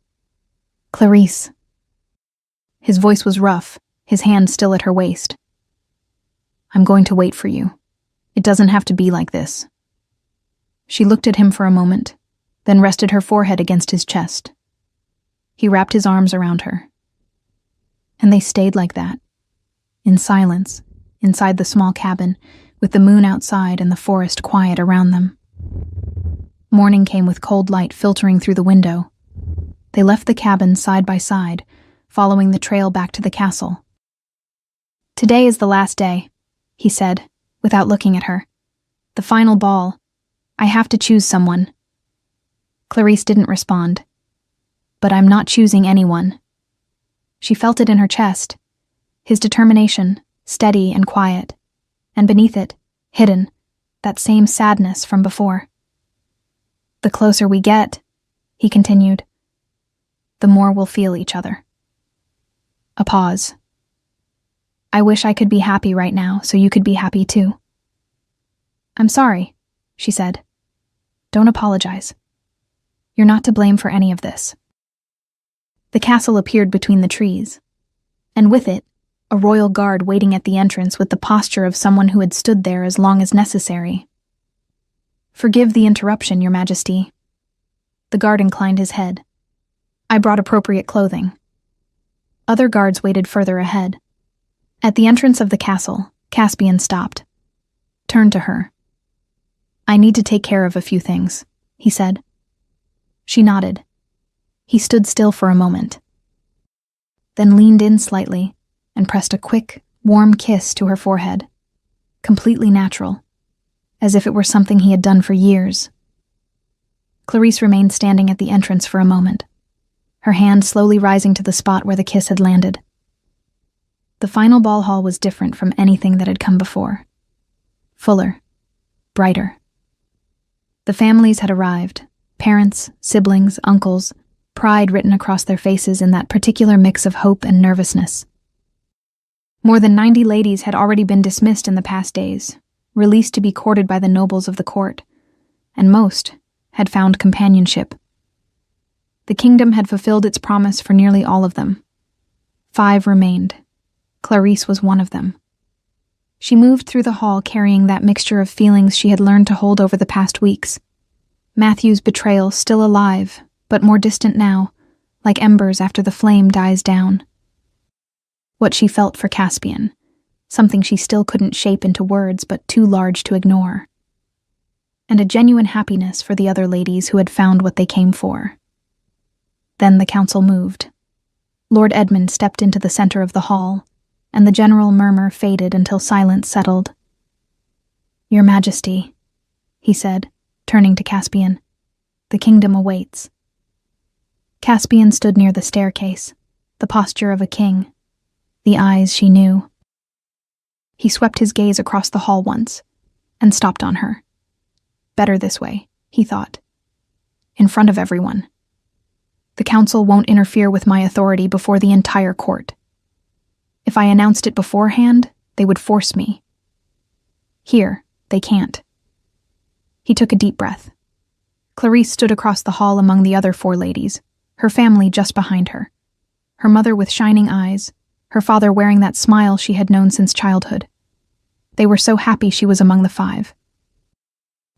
"Clarice." His voice was rough, his hand still at her waist. "I'm going to wait for you. It doesn't have to be like this." She looked at him for a moment, then rested her forehead against his chest. He wrapped his arms around her. And they stayed like that, in silence, inside the small cabin, with the moon outside and the forest quiet around them. Morning came with cold light filtering through the window. They left the cabin side by side, following the trail back to the castle. "Today is the last day," he said, without looking at her. "The final ball. I have to choose someone." Clarice didn't respond. "But I'm not choosing anyone." She felt it in her chest, his determination, steady and quiet, and beneath it, hidden, that same sadness from before. "The closer we get," he continued, "the more we'll feel each other." A pause. "I wish I could be happy right now so you could be happy too." "I'm sorry," she said. "Don't apologize. You're not to blame for any of this." The castle appeared between the trees, and with it, a royal guard waiting at the entrance with the posture of someone who had stood there as long as necessary. "Forgive the interruption, Your Majesty." The guard inclined his head. "I brought appropriate clothing." Other guards waited further ahead. At the entrance of the castle, Caspian stopped, turned to her. "I need to take care of a few things," he said. She nodded. He stood still for a moment, then leaned in slightly and pressed a quick, warm kiss to her forehead, completely natural, as if it were something he had done for years. Clarice remained standing at the entrance for a moment, her hand slowly rising to the spot where the kiss had landed. The final ball hall was different from anything that had come before. Fuller, brighter. The families had arrived, parents, siblings, uncles, pride written across their faces in that particular mix of hope and nervousness. More than 90 ladies had already been dismissed in the past days, released to be courted by the nobles of the court, and most had found companionship. The kingdom had fulfilled its promise for nearly all of them. 5 remained. Clarice was one of them. She moved through the hall carrying that mixture of feelings she had learned to hold over the past weeks. Matthew's betrayal still alive, but more distant now, like embers after the flame dies down. What she felt for Caspian, something she still couldn't shape into words but too large to ignore. And a genuine happiness for the other ladies who had found what they came for. Then the council moved. Lord Edmund stepped into the center of the hall, and the general murmur faded until silence settled. "Your Majesty," he said, turning to Caspian, "the kingdom awaits." Caspian stood near the staircase, the posture of a king, the eyes she knew. He swept his gaze across the hall once, and stopped on her. Better this way, he thought. In front of everyone. The council won't interfere with my authority before the entire court. If I announced it beforehand, they would force me. Here, they can't. He took a deep breath. Clarice stood across the hall among the other 4 ladies, her family just behind her. Her mother with shining eyes, her father wearing that smile she had known since childhood. They were so happy she was among the 5.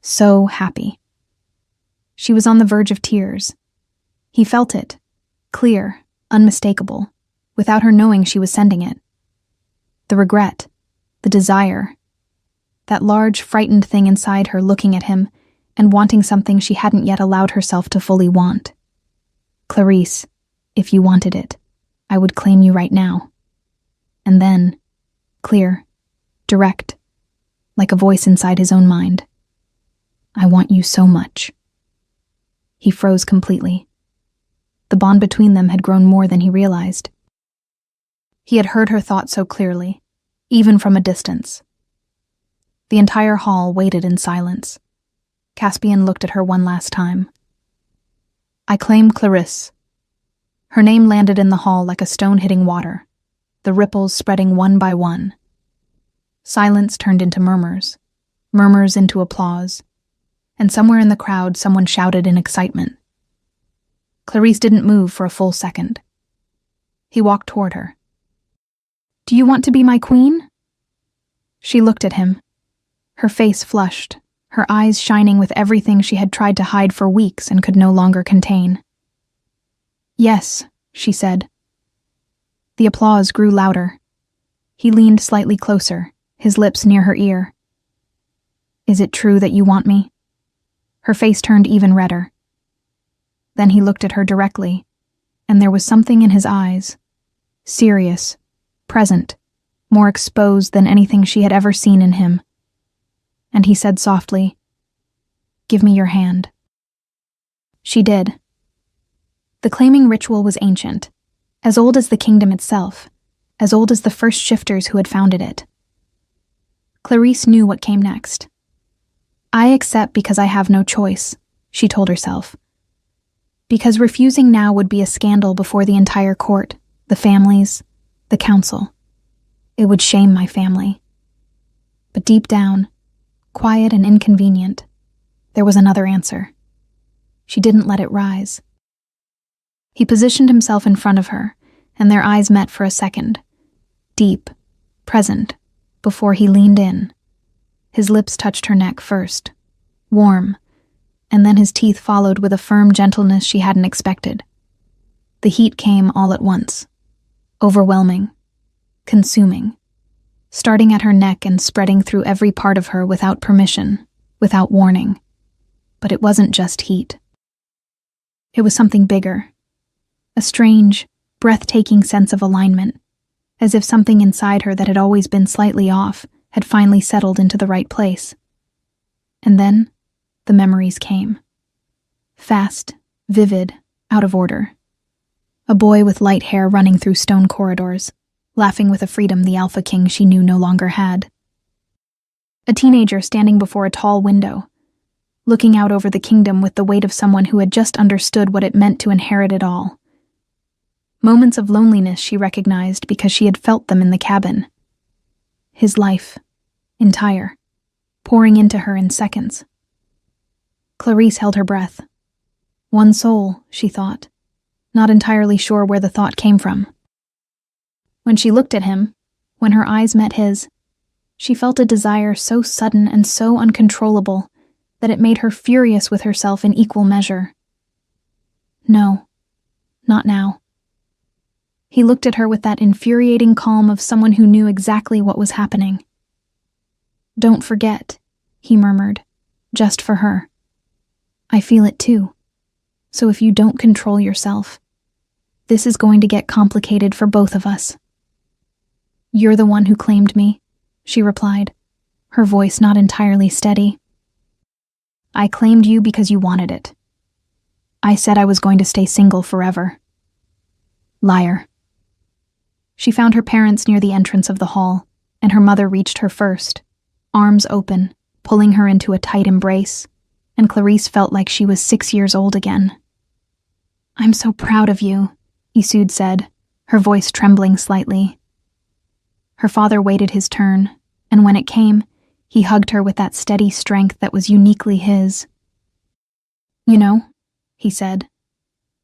So happy. She was on the verge of tears. He felt it, clear, unmistakable, without her knowing she was sending it. The regret, the desire, that large, frightened thing inside her looking at him and wanting something she hadn't yet allowed herself to fully want. "Clarice, if you wanted it, I would claim you right now." And then, clear, direct, like a voice inside his own mind, "I want you so much." He froze completely. The bond between them had grown more than he realized. He had heard her thought so clearly, even from a distance. The entire hall waited in silence. Caspian looked at her one last time. "I claim Clarice." Her name landed in the hall like a stone hitting water, the ripples spreading one by one. Silence turned into murmurs, murmurs into applause, and somewhere in the crowd someone shouted in excitement. Clarice didn't move for a full second. He walked toward her. "Do you want to be my queen?" She looked at him, her face flushed, her eyes shining with everything she had tried to hide for weeks and could no longer contain. "Yes," she said. The applause grew louder. He leaned slightly closer, his lips near her ear. "Is it true that you want me?" Her face turned even redder. Then he looked at her directly, and there was something in his eyes, serious, present, more exposed than anything she had ever seen in him. And he said softly, "Give me your hand." She did. The claiming ritual was ancient, as old as the kingdom itself, as old as the first shifters who had founded it. Clarice knew what came next. "I accept because I have no choice," she told herself. Because refusing now would be a scandal before the entire court, the families, the council. It would shame my family. But deep down, quiet and inconvenient, there was another answer. She didn't let it rise. He positioned himself in front of her, and their eyes met for a second. Deep, present, before he leaned in. His lips touched her neck first, warm, and then his teeth followed with a firm gentleness she hadn't expected. The heat came all at once, overwhelming, consuming, starting at her neck and spreading through every part of her without permission, without warning. But it wasn't just heat. It was something bigger, a strange, breathtaking sense of alignment, as if something inside her that had always been slightly off had finally settled into the right place. And then, the memories came. Fast, vivid, out of order. A boy with light hair running through stone corridors, laughing with a freedom the Alpha King she knew no longer had. A teenager standing before a tall window, looking out over the kingdom with the weight of someone who had just understood what it meant to inherit it all. Moments of loneliness she recognized because she had felt them in the cabin. His life, entire, pouring into her in seconds. Clarice held her breath. One soul, she thought, not entirely sure where the thought came from. When she looked at him, when her eyes met his, she felt a desire so sudden and so uncontrollable that it made her furious with herself in equal measure. No, not now. He looked at her with that infuriating calm of someone who knew exactly what was happening. "Don't forget," he murmured, just for her. "I feel it too. So if you don't control yourself, this is going to get complicated for both of us." "You're the one who claimed me," she replied, her voice not entirely steady. "I claimed you because you wanted it. I said I was going to stay single forever." Liar. She found her parents near the entrance of the hall, and her mother reached her first, arms open, pulling her into a tight embrace, and Clarice felt like she was 6 years old again. "I'm so proud of you," Isoud said, her voice trembling slightly. Her father waited his turn, and when it came, he hugged her with that steady strength that was uniquely his. "You know," he said,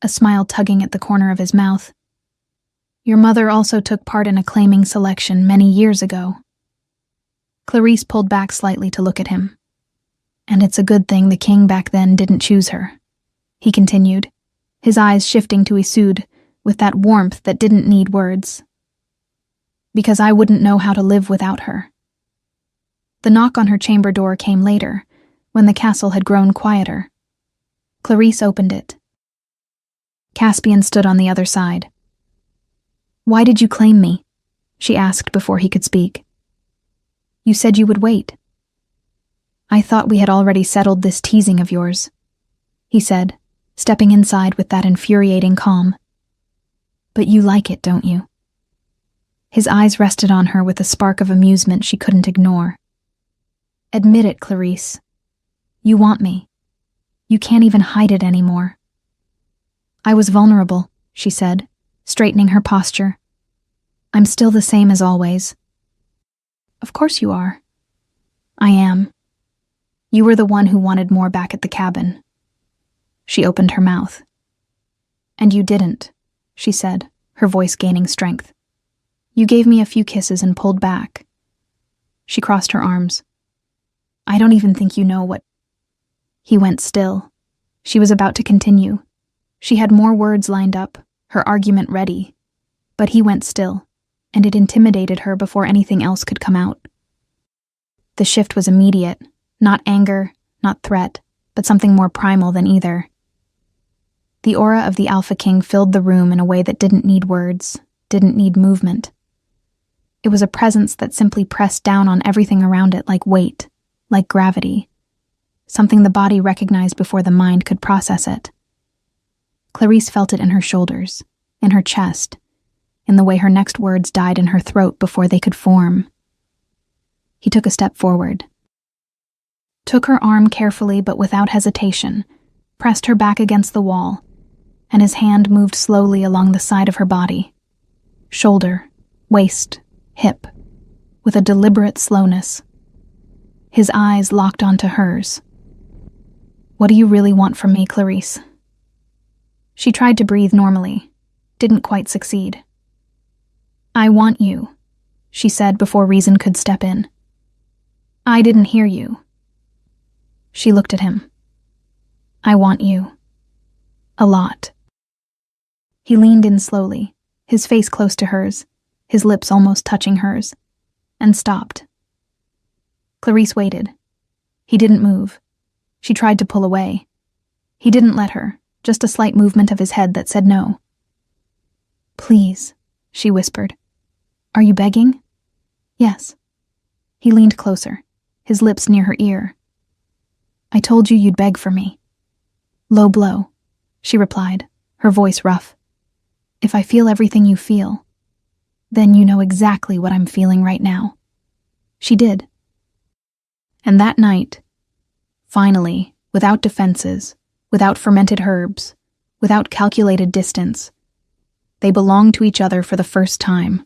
a smile tugging at the corner of his mouth, "your mother also took part in a claiming selection many years ago." Clarice pulled back slightly to look at him. "And it's a good thing the king back then didn't choose her," he continued, his eyes shifting to Isoud with that warmth that didn't need words. "Because I wouldn't know how to live without her." The knock on her chamber door came later, when the castle had grown quieter. Clarice opened it. Caspian stood on the other side. "Why did you claim me?" she asked before he could speak. "You said you would wait." "I thought we had already settled this teasing of yours," he said, stepping inside with that infuriating calm. "But you like it, don't you?" His eyes rested on her with a spark of amusement she couldn't ignore. "Admit it, Clarice. You want me. You can't even hide it anymore." "I was vulnerable," she said, straightening her posture. "I'm still the same as always." "Of course you are." "I am. You were the one who wanted more back at the cabin." She opened her mouth. "And you didn't," she said, her voice gaining strength. "You gave me a few kisses and pulled back." She crossed her arms. "I don't even think you know what—" He went still. She was about to continue. She had more words lined up, her argument ready. But he went still, and it intimidated her before anything else could come out. The shift was immediate, not anger, not threat, but something more primal than either. The aura of the Alpha King filled the room in a way that didn't need words, didn't need movement. It was a presence that simply pressed down on everything around it like weight, like gravity, something the body recognized before the mind could process it. Clarice felt it in her shoulders, in her chest, in the way her next words died in her throat before they could form. He took a step forward, took her arm carefully but without hesitation, pressed her back against the wall, and his hand moved slowly along the side of her body, shoulder, waist, hip, with a deliberate slowness. His eyes locked onto hers. "What do you really want from me, Clarice?" She tried to breathe normally, didn't quite succeed. "I want you," she said before reason could step in. "I didn't hear you." She looked at him. "I want you. A lot." He leaned in slowly, his face close to hers, his lips almost touching hers, and stopped. Clarice waited. He didn't move. She tried to pull away. He didn't let her, just a slight movement of his head that said no. "Please," she whispered. "Are you begging?" "Yes." He leaned closer, his lips near her ear. "I told you you'd beg for me." "Low blow," she replied, her voice rough. "If I feel everything you feel, then you know exactly what I'm feeling right now." She did. And that night, finally, without defenses, without fermented herbs, without calculated distance, they belonged to each other for the first time.